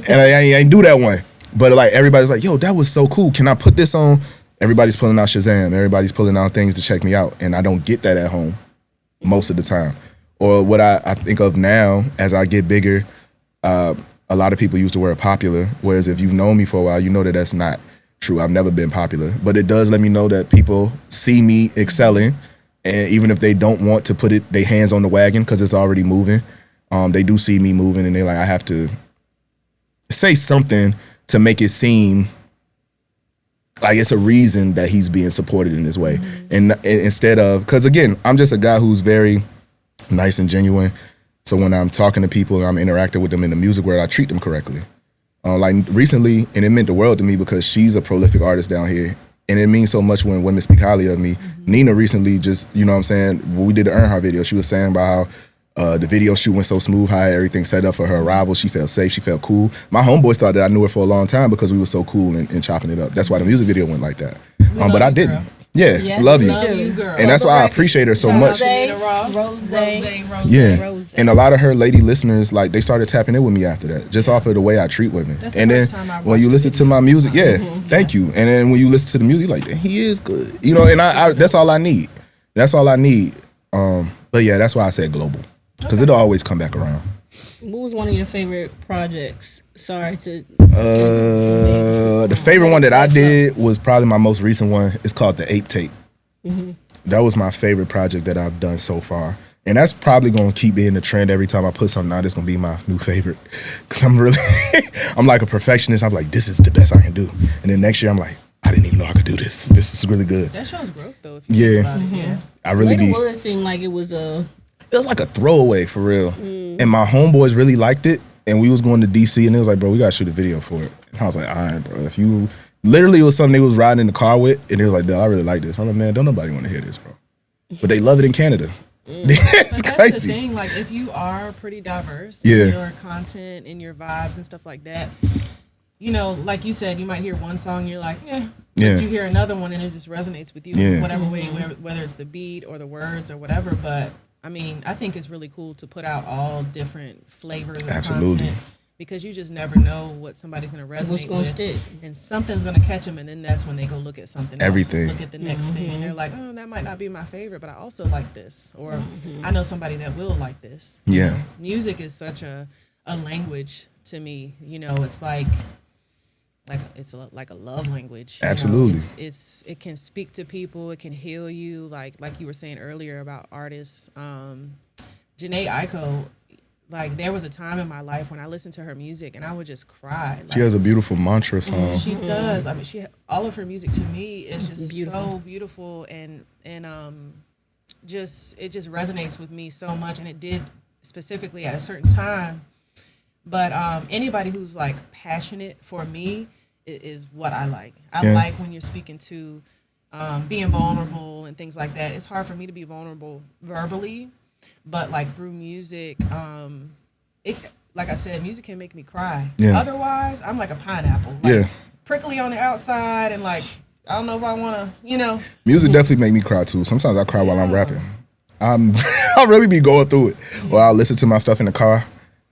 and I ain't do that one. But like everybody's like, yo, that was so cool. Can I put this on? Everybody's pulling out Shazam. Everybody's pulling out things to check me out. And I don't get that at home most of the time. Or what I think of now as I get bigger, a lot of people use the word popular, whereas if you've known me for a while, you know that that's not true. I've never been popular. But it does let me know that people see me excelling, and even if they don't want to put their hands on the wagon because it's already moving, they do see me moving, and they're like, I have to say something to make it seem like it's a reason that he's being supported in this way. And instead of, because again, I'm just a guy who's very nice and genuine. So when I'm talking to people and I'm interacting with them in the music world, I treat them correctly. Like recently, and it meant the world to me because she's a prolific artist down here. And it means so much when women speak highly of me. Nina recently just, you know what I'm saying, when we did the Earnhardt video, she was saying about how the video shoot went so smooth, how everything set up for her arrival. She felt safe, she felt cool. My homeboys thought that I knew her for a long time because we were so cool and chopping it up. That's why the music video went like that. But I didn't. Girl. Yeah, yes, love you. Girl. And that's why I appreciate her so much. Rose. Yeah. And a lot of her lady listeners, like, they started tapping in with me after that, just off of the way I treat women. That's and then when you listen to my music, thank you. And then when you listen to the music, like, he is good. You know, and I that's all I need. That's all I need. But yeah, that's why I said global. Because it'll always come back around. What was one of your favorite projects? Sorry to... the favorite one that I did was probably my most recent one. It's called The Ape Tape. That was my favorite project that I've done so far. And that's probably going to keep being the trend. Every time I put something out, it's going to be my new favorite. Because I'm really... I'm like a perfectionist. I'm like, this is the best I can do. And then next year, I'm like, I didn't even know I could do this. This is really good. That shows growth, though, if you think about it. Yeah. I really be... It seemed like it was a... It was like a throwaway, for real. And my homeboys really liked it. And we was going to DC, and it was like, bro, we got to shoot a video for it. And I was like, all right, bro, if you... Literally, it was something they was riding in the car with, and they was like, Dell, I really like this. I'm like, man, don't nobody want to hear this, bro. But they love it in Canada. It's but crazy. That's the thing. Like, if you are pretty diverse in your content and your vibes and stuff like that, you know, like you said, you might hear one song, you're like, yeah. But you hear another one, and it just resonates with you in whatever way, whether it's the beat or the words or whatever. But I mean, I think it's really cool to put out all different flavors of content because you just never know what somebody's going to resonate with. Stick. And something's going to catch them, and then that's when they go look at something else, look at the next thing, and they're like, oh, that might not be my favorite, but I also like this. Or I know somebody that will like this. Yeah. Music is such a language to me. You know, it's like it's like a love language. Absolutely. You know, it can speak to people. It can heal you. Like you were saying earlier about artists. Jhené Aiko, like there was a time in my life when I listened to her music and I would just cry. Like, she has a beautiful mantra song. She does. I mean, all of her music to me is just beautiful. So beautiful and it just resonates with me so much. And it did specifically at a certain time. But anybody who's like passionate for me is what I like. I like when you're speaking to being vulnerable and things like that. It's hard for me to be vulnerable verbally, but like through music, like I said, music can make me cry. Yeah. Otherwise, I'm like a pineapple. Like, prickly on the outside and like, I don't know if I want to, you know. Music definitely make me cry too. Sometimes I cry while I'm rapping. I'll really be going through it. Or I'll listen to my stuff in the car.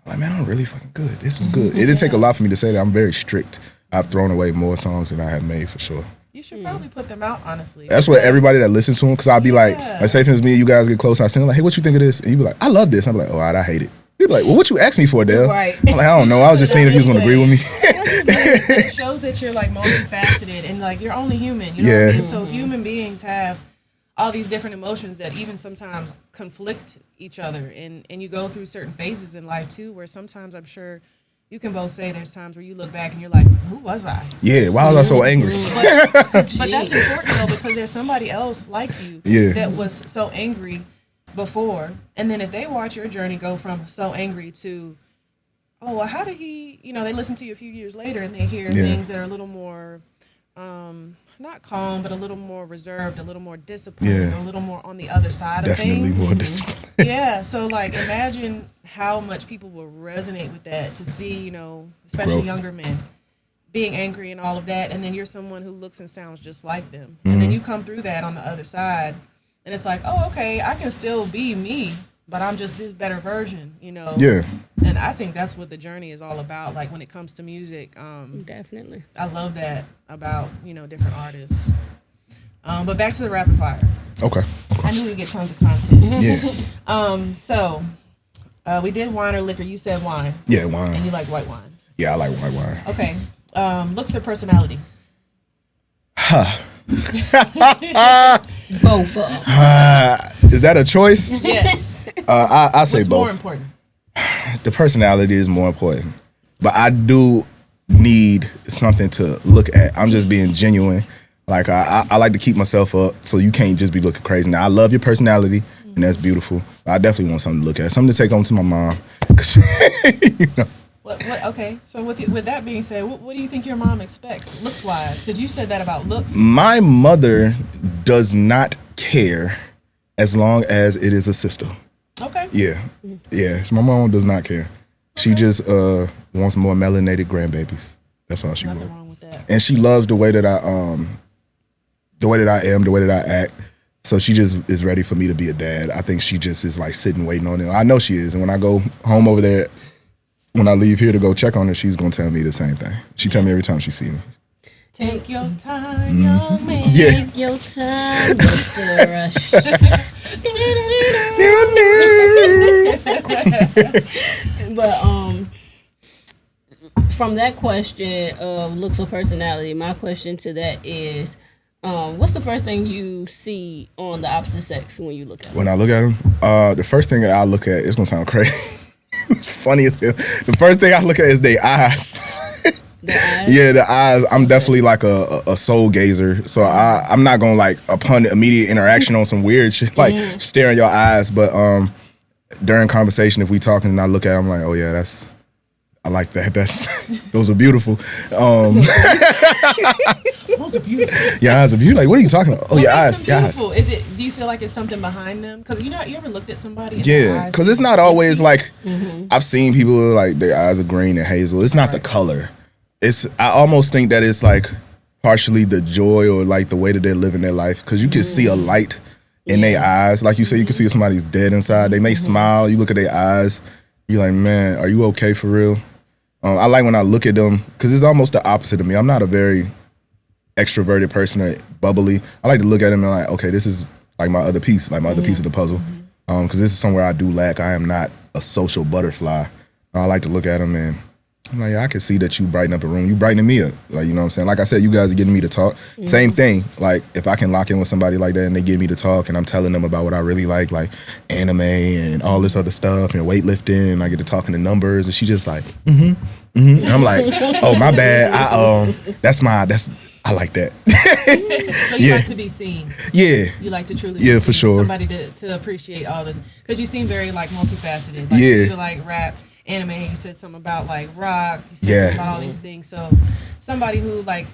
I'm like, man, I'm really fucking good. This was good. It didn't take a lot for me to say that. I'm very strict. I've thrown away more songs than I have made for sure. You should probably put them out, honestly. That's what everybody that listens to them, because I'll be like say for instance, me and you guys get close, I sing like, hey, what you think of this? And you be like, I love this. I'm like, oh, I hate it. You be like, well, what you asked me for, Dell? Right. I'm like, I don't know. I was just saying if you was going to agree with me. It shows that you're like multifaceted and like you're only human. You know what I mean? So human beings have all these different emotions that even sometimes conflict each other. And you go through certain phases in life too, where sometimes I'm sure you can both say there's times where you look back and you're like, who was I? Yeah, why was I so angry? But that's important though, because there's somebody else like you that was so angry before. And then if they watch your journey go from so angry to, oh, well, how did he, you know, they listen to you a few years later and they hear things that are a little more, not calm, but a little more reserved, a little more disciplined, a little more on the other side of things. Definitely more disciplined. Yeah, so like imagine how much people will resonate with that to see, you know, especially younger men being angry and all of that, and then you're someone who looks and sounds just like them. And then you come through that on the other side, and it's like, oh, okay, I can still be me, but I'm just this better version, you know? Yeah. And I think that's what the journey is all about, like when it comes to music. Definitely. I love that about, you know, different artists. But back to the rapid fire. Okay. I knew we'd get tons of content. Yeah. So we did wine or liquor. You said wine. Yeah, wine. And you like white wine. Yeah, I like white wine. Okay. Looks or personality? Both of them. Is that a choice? Yes. I say What's both. more important? The personality is more important. But I do need something to look at. I'm just being genuine. Like, I like to keep myself up, so you can't just be looking crazy. Now, I love your personality, and that's beautiful. But I definitely want something to look at. Something to take home to my mom. You know. Okay, so with that being said, what do you think your mom expects looks-wise? Because you said that about looks. My mother does not care as long as it is a sister. Okay. Yeah. My mom does not care. She just wants more melanated grandbabies. That's all she wants. Nothing wrong with that. And she loves the way that I am, the way that I act. So she just is ready for me to be a dad. I think she just is like sitting waiting on it. I know she is. And when I go home over there, when I leave here to go check on her, she's gonna tell me the same thing. She tell me every time she see me. Take your time, young man. Yeah. Take your time, Mr. Rush. But from that question of looks or personality, my question to that is, what's the first thing you see on the opposite sex when you look at them? When I look at them, the first thing that I look at, it's gonna sound crazy. It's funny as hell. The first thing I look at is their eyes. The eyes? Yeah, the eyes. I'm definitely like a soul gazer. So I'm not gonna like upon immediate interaction on some weird shit, like stare in your eyes. But during conversation, if we talking and I look at them, I'm like, oh yeah, I like that. Those are beautiful. Those are beautiful. Your eyes are beautiful. Like, what are you talking about? Oh, your eyes. Your eyes. Is it? Do you feel like it's something behind them? Because you ever looked at somebody? And Yeah, because it's not always like I've seen people like their eyes are green and hazel. It's not the color. I almost think that it's like partially the joy or like the way that they're living their life, because you can see a light in their eyes. Like you say, you can see if somebody's dead inside. They may smile. You look at their eyes. You're like, man, are you okay for real? I like when I look at them because it's almost the opposite of me. I'm not a very extroverted person or bubbly. I like to look at them and like, okay, this is like my other piece, like my other piece of the puzzle. Because this is somewhere I do lack. I am not a social butterfly. I like to look at them and I'm like, yeah, I can see that you brighten up a room. You brightening me up. Like, you know what I'm saying? Like I said, you guys are getting me to talk. Same thing. Like, if I can lock in with somebody like that and they get me to talk and I'm telling them about what I really like anime and all this other stuff and weightlifting, and I get to talking the numbers and she just like, And I'm like, oh, my bad. I like that. So you like to be seen. Yeah. You like to truly be seen. For sure. Somebody to appreciate all the, because you seem very like multifaceted. Like, Yeah. You feel like rap, anime. You said something about like rock. You said something about all these things. So somebody who like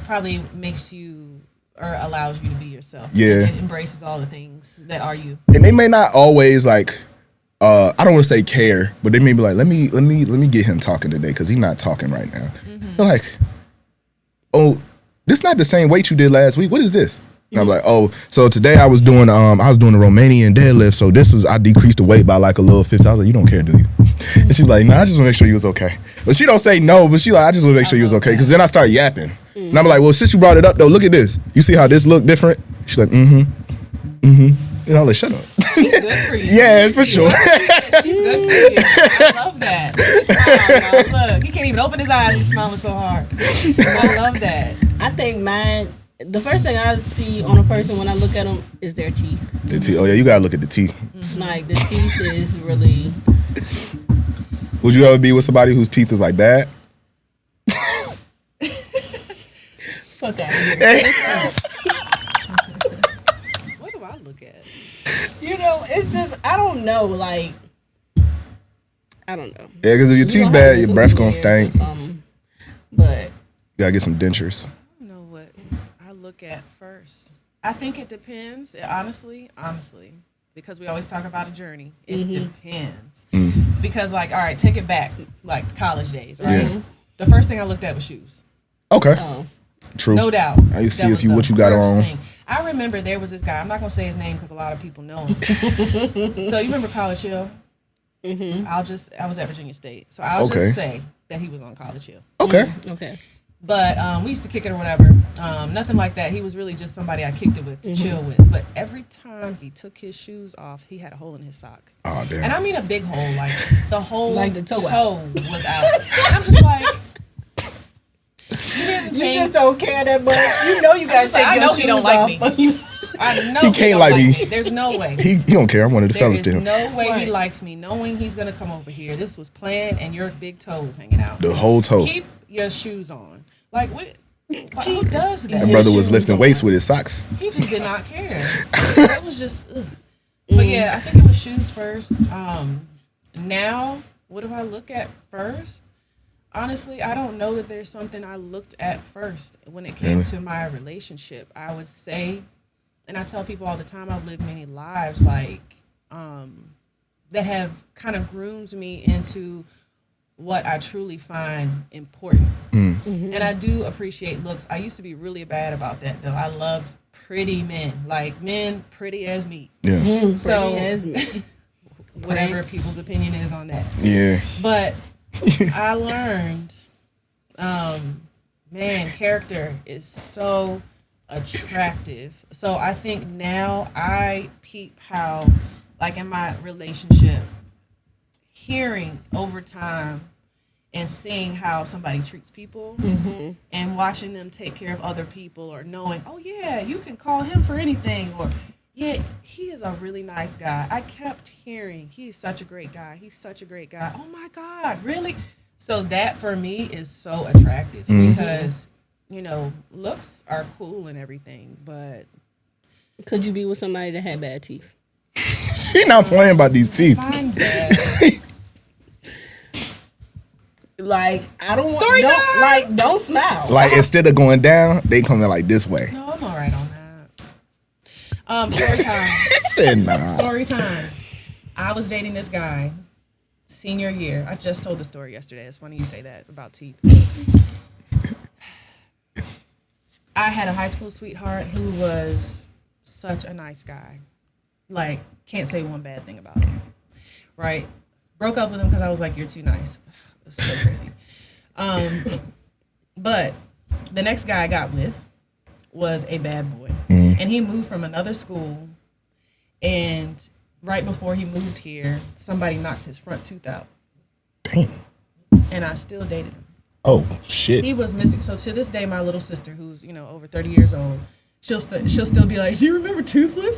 probably makes you or allows you to be yourself. Yeah. And embraces all the things that are you. And they may not always like. I don't want to say care, but they may be like, let me get him talking today because he's not talking right now. They're like, oh, this not the same weight you did last week. What is this? And I'm like, oh, so today I was doing the Romanian deadlift. So I decreased the weight by like a little 50. I was like, you don't care, do you? And she's like, nah, I just want to make sure you was okay. But she don't say no, but she like, I just want to make sure you was okay. Because then I start yapping. And I'm like, well, since you brought it up though, look at this. You see how this look different? She's like, And I'm like, shut up. She's good for you. Yeah, for sure. She's good for you. I love that. He smile, look, he can't even open his eyes. He's smiling so hard. I love that. I think mine. The first thing I see on a person when I look at them is their teeth. The teeth. Oh yeah, you gotta look at the teeth. Like the teeth is really. Would you ever be with somebody whose teeth is like bad? Fuck out of here. What do I look at? You know, it's just I don't know. Like I don't know. Yeah, because if your teeth bad, your breath gonna stink. But you gotta get some dentures. I don't know what I look at first. I think it depends. Honestly, because we always talk about a journey. It depends. Because like, all right, take it back, like college days, right? Yeah. The first thing I looked at was shoes. Okay. Oh. True. No doubt. I used to see if you what you got on. Thing. I remember there was this guy. I'm not gonna say his name because a lot of people know him. So you remember College Hill? I was at Virginia State, so I'll just say that he was on College Hill. Okay. Okay. But we used to kick it or whatever. Nothing like that. He was really just somebody I kicked it with to chill with. But every time he took his shoes off, he had a hole in his sock. Oh damn. And I mean a big hole, like the whole like the toe was out. And I'm just like. You just don't care that much. You know you gotta take your shoes off. I know he don't like me. I know he can't like me. There's no way. He don't care. I'm one of the fellas to him. There's no way he likes me, knowing he's gonna come over here. This was planned, and your big toe was hanging out. The whole toe. Keep your shoes on. Like what? Like, who does that? That brother was lifting weights with his socks. He just did not care. That was just. Ugh. But yeah, I think it was shoes first. Now, what do I look at first? Honestly, I don't know that there's something I looked at first when it came to my relationship. I would say, and I tell people all the time, I've lived many lives like that have kind of groomed me into what I truly find important. And I do appreciate looks. I used to be really bad about that, though. I love pretty men, like men pretty as meat. Yeah. So pretty as meat. Whatever people's opinion is on that. Yeah. But I learned, character is so attractive. So I think now I peep how, like in my relationship, hearing over time and seeing how somebody treats people and watching them take care of other people, or knowing, oh yeah, you can call him for anything, or yeah, he is a really nice guy. I kept hearing, he's such a great guy. He's such a great guy. Oh my God, really? So that for me is so attractive because, you know, looks are cool and everything, but. Could you be with somebody that had bad teeth? She not playing about these teeth. Fine, bad. Like, I don't Story want, time! like, don't smile. Like instead of going down, they coming like this way. No, I'm all right on that. Story time. Said nah. Story time. I was dating this guy senior year. I just told the story yesterday. It's funny you say that about teeth. I had a high school sweetheart who was such a nice guy. Like, can't say one bad thing about him. Right? Broke up with him because I was like, you're too nice. It was so crazy. But the next guy I got with was a bad boy. And he moved from another school. And right before he moved here, somebody knocked his front tooth out. Damn. And I still dated him. Oh, shit. He was missing. So to this day, my little sister, who's, you know, over 30 years old, she'll still be like, do you remember Toothless?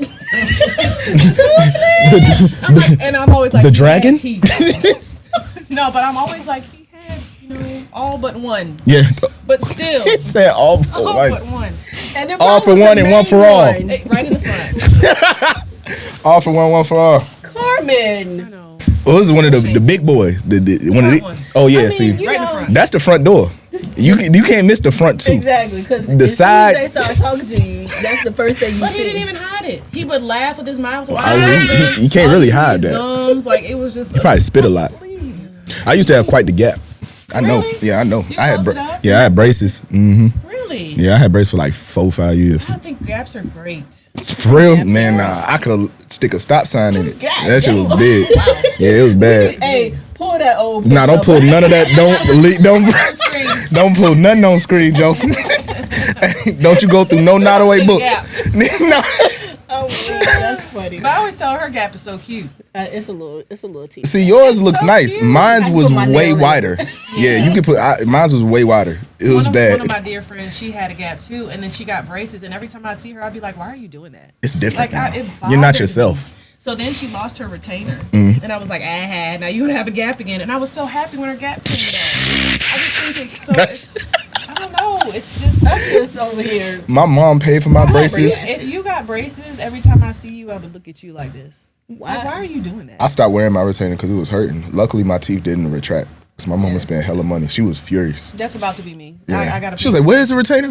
Toothless! I'm like, and I'm always like, the dragon? No, but I'm always like, he had, you know, all but one. Yeah. But still. He said all but All one. but one. And All for one and one for all. Hey, right in the front. All for one for all. Carmen. I know. Well, this is one of the big boys. One of one. Oh yeah, I mean, see, you Right in the know, front. that's the front door. You can't miss the front too. Exactly, because The as side- soon as they start talking to you, that's the first thing you But he see. didn't even hide it. He would laugh with his mouth wide. he can't really hide his that. Gums, like it was just. Probably spit a lot. I used to have quite the gap. I know. Really? Yeah, I know. You I had closed it up? I had braces. Mm-hmm. Really? Yeah, I had braces for like 4-5 years. I think gaps are great. For real, man. Nah, I could stick a stop sign in it. God That shit was damn. big. Yeah, it was bad. Hey, pull that old. Nah, don't pull none of that. Screen. Don't pull nothing on screen, Joe. Don't you go through no not away book. Gap. No. Oh, man, that's funny. But I always tell her gap is so cute. It's a little teeny. See, yours It's looks so nice. cute. Mine's I was put my way nail in it. wider. Yeah, you could put. Mine's was way wider. It was One bad. of my dear friends, she had a gap too, and then she got braces. And every time I see her, I'd be like, "Why are you doing that?" It's different. Like, now. it You're not bothered yourself. me. So then she lost her retainer, Mm-hmm. and I was like, now you're gonna have a gap again. And I was so happy when her gap came back. I just think it's so. That's- I don't know. It's just. Just over here. My mom paid for my braces. If you got braces, every time I see you, I would look at you like this. Like, why are you doing that? I stopped wearing my retainer because it was hurting. Luckily, my teeth didn't retract. Because my mama spent hella money. She was furious. That's about to be me. Yeah. I gotta. She was like, "Where's the retainer?"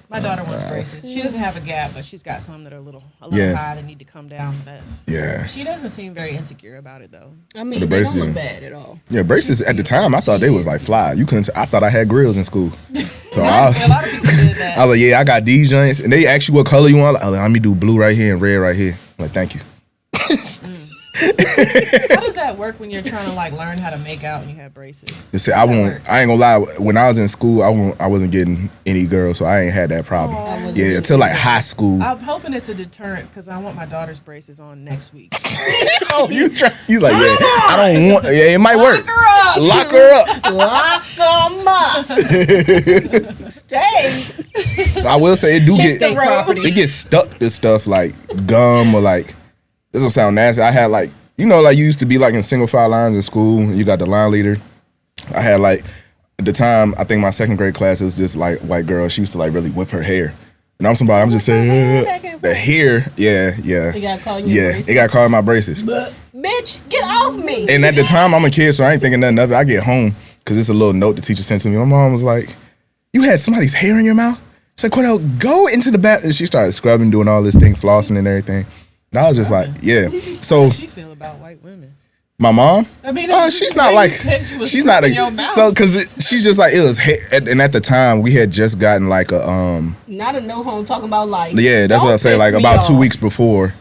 My daughter wants braces. She doesn't have a gap, but she's got some that are a little Yeah. high that need to come down. That's Yeah. She doesn't seem very insecure about it though. I mean, The they braces, don't look yeah. bad at all. Yeah, braces at the time, I thought they was like fly. You couldn't. I thought I had grills in school. So I was, A lot of people did that. I was like, "Yeah, I got these joints." And they ask you what color you want. Like, let me do blue right here and red right here. I'm like, thank you. How does that work when you're trying to like learn how to make out and you have braces? You see, I ain't gonna lie. When I was in school, I wasn't getting any girls, so I ain't had that problem. Yeah, until like high school. I'm hoping it's a deterrent because I want my daughter's braces on next week. Oh, you like, yeah, I don't want. Yeah, it might work. Lock her up. Lock 'em up. Stay. I will say it do Check the get property. it gets stuck to stuff like gum or like. This will sound nasty. I had like, like you used to be like in single file lines in school. You got the line leader. I had like, at the time, I think my second grade class was just like white girl. She used to like really whip her hair. And I'm just saying, the hair, yeah. They got caught in your Yeah, braces. it got caught in my braces. Bitch, get off me. And at the time, I'm a kid, so I ain't thinking nothing of it. I get home, because it's a little note the teacher sent to me. My mom was like, "You had somebody's hair in your mouth?" She's like, "Cordell, go into the bathroom." And she started scrubbing, doing all this thing, flossing and everything. And I was just like, yeah. So How does she feel about white women? my mom, I mean, she's not like, she's not in your a, mouth. so, because she's just like, it was, and at the time, we had just gotten like a, Not a no home talking about life. yeah, that's what I Don't say, piss like me about 2 off. weeks before.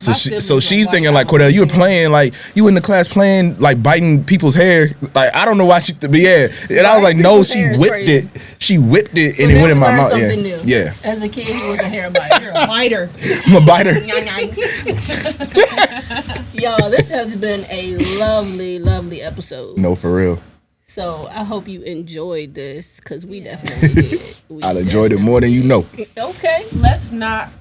So My she, siblings so don't she's like thinking that like, one. Cordell, you were playing like you in the class playing like biting people's hair. Like I don't know why she, but yeah. And I was like, no, people's she hair is whipped crazy. it. She whipped it So and it now went in we my learned mouth. something Yeah, new. yeah. As a kid, he was a hair biter. You're a biter. I'm a biter. Y'all, this has been a lovely, lovely episode. No, for real. So I hope you enjoyed this because we definitely did. I enjoyed it more than you know. Okay. Let's not,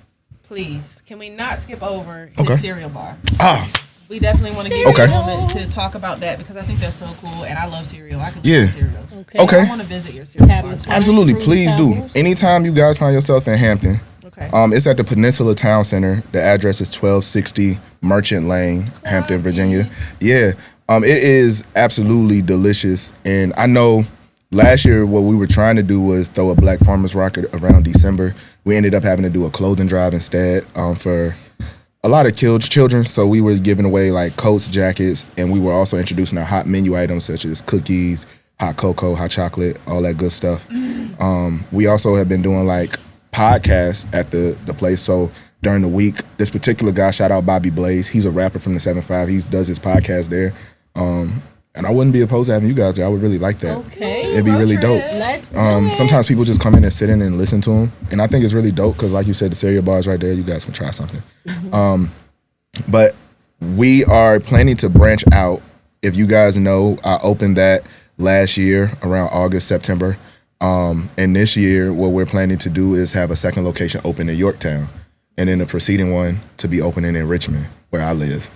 please, can we not skip over his Okay. cereal bar? Ah, We definitely want to give Okay. you a moment to talk about that because I think that's so cool and I love cereal. I could Yeah. live on cereal. Okay. I want to visit your cereal bar. Cabinets. absolutely. Fruit Please do. pebbles. Anytime you guys find yourself in Hampton, Okay. it's at the Peninsula Town Center. The address is 1260 Merchant Lane, Hampton, Virginia. Yeah. It is absolutely delicious. And I know last year what we were trying to do was throw a Black Farmers Market around December. We ended up having to do a clothing drive instead for a lot of children. So we were giving away like coats, jackets, and we were also introducing our hot menu items such as cookies, hot cocoa, hot chocolate, all that good stuff. We also have been doing like podcasts at the place. So during the week, this particular guy, shout out Bobby Blaze. He's a rapper from the 7-5. He does his podcast there. And I wouldn't be opposed to having you guys there. I would really like that. Okay. It'd be really dope. Let's do it. Sometimes people just come in and sit in and listen to them. And I think it's really dope because like you said, the cereal bar is right there. You guys can try something. But we are planning to branch out. If you guys know, I opened that last year around August, September. And this year, what we're planning to do is have a second location open in Yorktown. And then the preceding one to be opening in Richmond, where I live.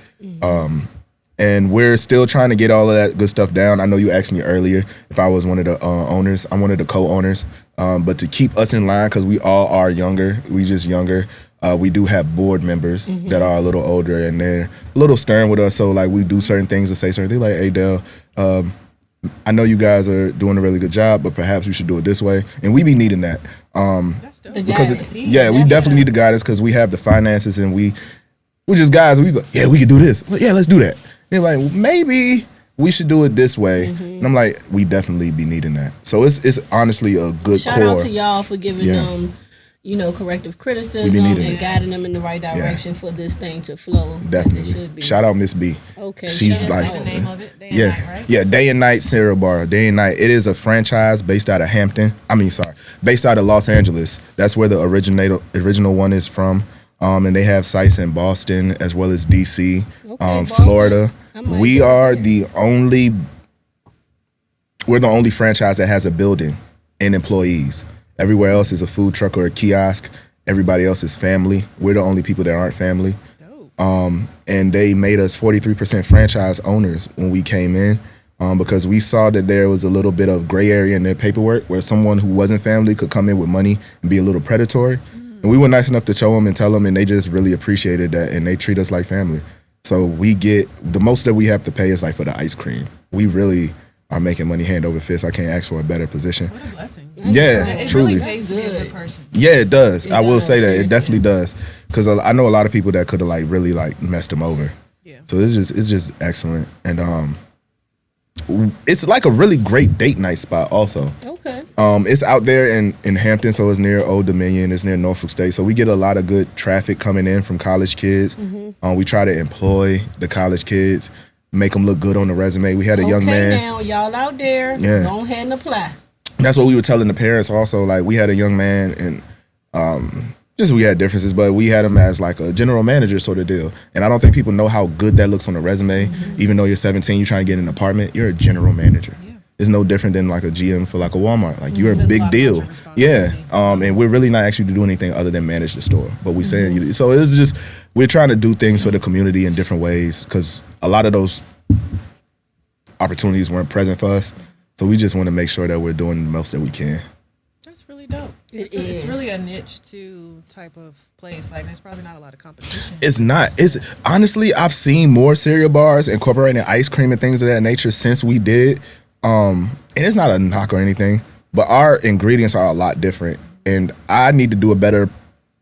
And we're still trying to get all of that good stuff down. I know you asked me earlier if I was one of the owners. I'm one of the co-owners. But to keep us in line, because we all are younger, we just younger, we do have board members that are a little older, and they're a little stern with us. So, like, we do certain things to say certain things, like, hey, Dell, I know you guys are doing a really good job, but perhaps you should do it this way. And we be needing that. That's dope. Because, we definitely need the guidance, because we have the finances, and we're just guys. We like, yeah, we could do this. Well, yeah, let's do that. They're like, well, maybe we should do it this way. And I'm like, we definitely be needing that. So it's honestly a good Shout core. out to y'all for giving them, corrective criticism and guiding them in the right direction for this thing to flow. Definitely. It should be. Shout out Miss B. Okay. She's Say like, the name of it. Day and night, right? yeah, Day and Night Cereal Bar. Day and Night. It is a franchise based out of based out of Los Angeles. That's where the original one is from. And they have sites in Boston as well as DC, Florida. We're the only franchise that has a building and employees. Everywhere else is a food truck or a kiosk. Everybody else is family. We're the only people that aren't family. And they made us 43% franchise owners when we came in, because we saw that there was a little bit of gray area in their paperwork where someone who wasn't family could come in with money and be a little predatory. And we were nice enough to show them and tell them, and they just really appreciated that, and they treat us like family. So we get, the most that we have to pay is like for the ice cream. We really are making money hand over fist. I can't ask for a better position. What a blessing. Yeah, it truly. Really pays to be a good person. Yeah, it does. I will say that. seriously. It definitely does. Because I know a lot of people that could have like really like messed them over. Yeah. So it's just excellent. And it's like a really great date night spot also. Okay. It's out there in Hampton, so it's near Old Dominion, it's near Norfolk State. So we get a lot of good traffic coming in from college kids. We try to employ the college kids, make them look good on the resume. We had a young man. Now, y'all out there, go ahead and apply. That's what we were telling the parents also. Like, we had a young man, and just we had differences, but we had him as like a general manager sort of deal. And I don't think people know how good that looks on a resume. Even though you're 17, you're trying to get an apartment, you're a general manager. It's no different than like a GM for like a Walmart. Like, you're a big deal. Yeah. And we're really not actually doing anything other than manage the store. But we saying, so it's just, we're trying to do things for the community in different ways, because a lot of those opportunities weren't present for us. So we just want to make sure that we're doing the most that we can. That's really dope. It's really a niche too type of place. Like, there's probably not a lot of competition. It's not. It's honestly, I've seen more cereal bars incorporating ice cream and things of that nature since we did. And it's not a knock or anything, but our ingredients are a lot different. And I need to do a better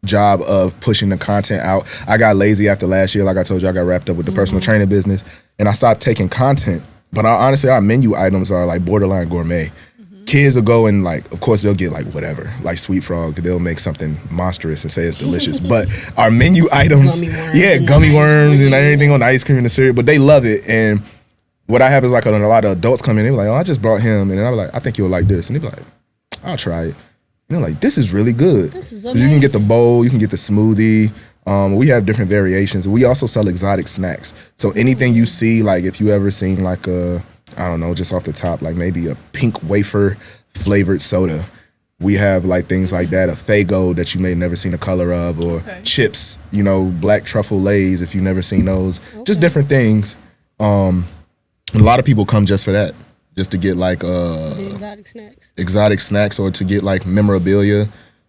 job of pushing the content out. I got lazy after last year. Like I told you, I got wrapped up with the personal training business, and I stopped taking content. But honestly, our menu items are like borderline gourmet. Kids will go and like, of course, they'll get like whatever, like Sweet Frog. They'll make something monstrous and say it's delicious. But our menu items, gummy worms and everything on the ice cream and the cereal. But they love it. And what I have is like a lot of adults come in. They're like, oh, I just brought him, and then I'm like, I think you'll like this. And they're like, I'll try it. And they're like, this is really good. This is 'Cause you can get the bowl, you can get the smoothie. We have different variations. We also sell exotic snacks. So anything you see, like if you ever seen like a, I don't know, just off the top, like maybe a pink wafer flavored soda. We have like things like that, a Faygo that you may have never seen the color of, or chips, black truffle Lays if you've never seen those. Just different things. A lot of people come just for that, just to get like exotic snacks, or to get like memorabilia.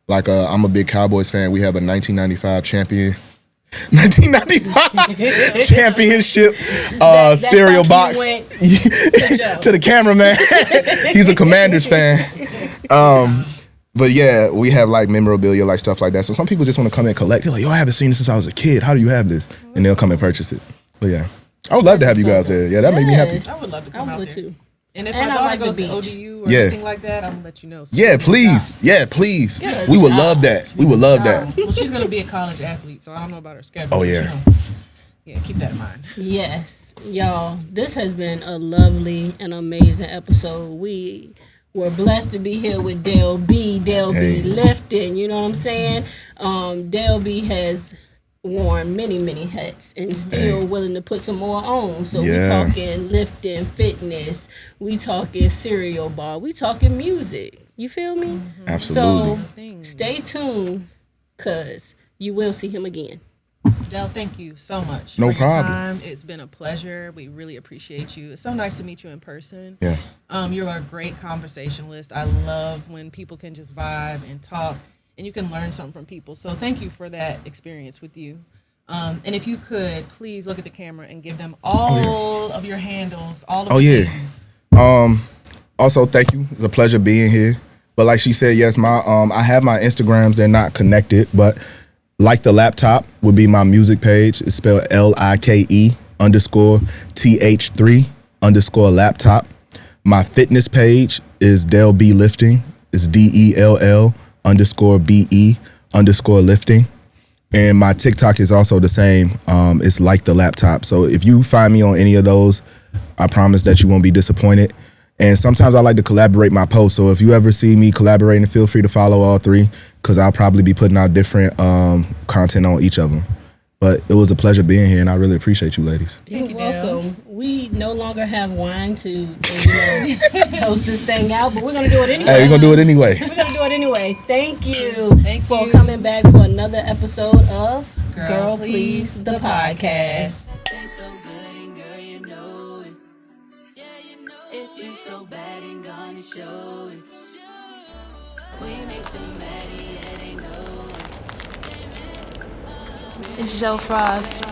Like I'm a big Cowboys fan. We have a 1995 championship cereal box to the cameraman. He's a Commanders fan. But yeah, we have like memorabilia, like stuff like that. So some people just want to come and collect. They're like, yo, I haven't seen this since I was a kid. How do you have this? And they'll come and purchase it. But yeah, I would love to have you guys there. Yeah, that made me happy. I would love to come out there too. And if my daughter goes to ODU or anything like that, I'm gonna let you know. So Please. Yeah, please. We would love that. We would love that. Well, she's gonna be a college athlete, so I don't know about her schedule. Oh yeah. Yeah, keep that in mind. Yes, y'all. This has been a lovely and amazing episode. We were blessed to be here with Dell B. Dell B lifting. You know what I'm saying? Dell B has worn many hats and still willing to put some more on. So we talking lifting, fitness, we talking cereal bar, we talking music. You feel me? Absolutely. So stay tuned, cause you will see him again. Dell, thank you so much No for your problem. time. It's been a pleasure. We really appreciate you. It's so nice to meet you in person. Yeah. You're a great conversationalist. I love when people can just vibe and talk, and you can learn something from people. So thank you for that experience with you. And if you could, please look at the camera and give them all of your handles, all of the things. Also, thank you. It's a pleasure being here. But like she said, yes, my I have my Instagrams. They're not connected, but Like the Laptop would be my music page. It's spelled LIKE_TH3_laptop. My fitness page is Dell B Lifting. It's DELL_BE_lifting. And my TikTok is also the same. It's Like the Laptop. So if you find me on any of those, I promise that you won't be disappointed. And sometimes I like to collaborate my posts. So if you ever see me collaborating, feel free to follow all three, because I'll probably be putting out different content on each of them. But it was a pleasure being here, and I really appreciate you ladies. You're welcome. We no longer have wine to toast this thing out, but we're going to do it anyway. Hey, we're going to do it anyway. We're going to do it anyway. Thank you for coming back for another episode of Girl Please, the podcast. It's Joe Frost.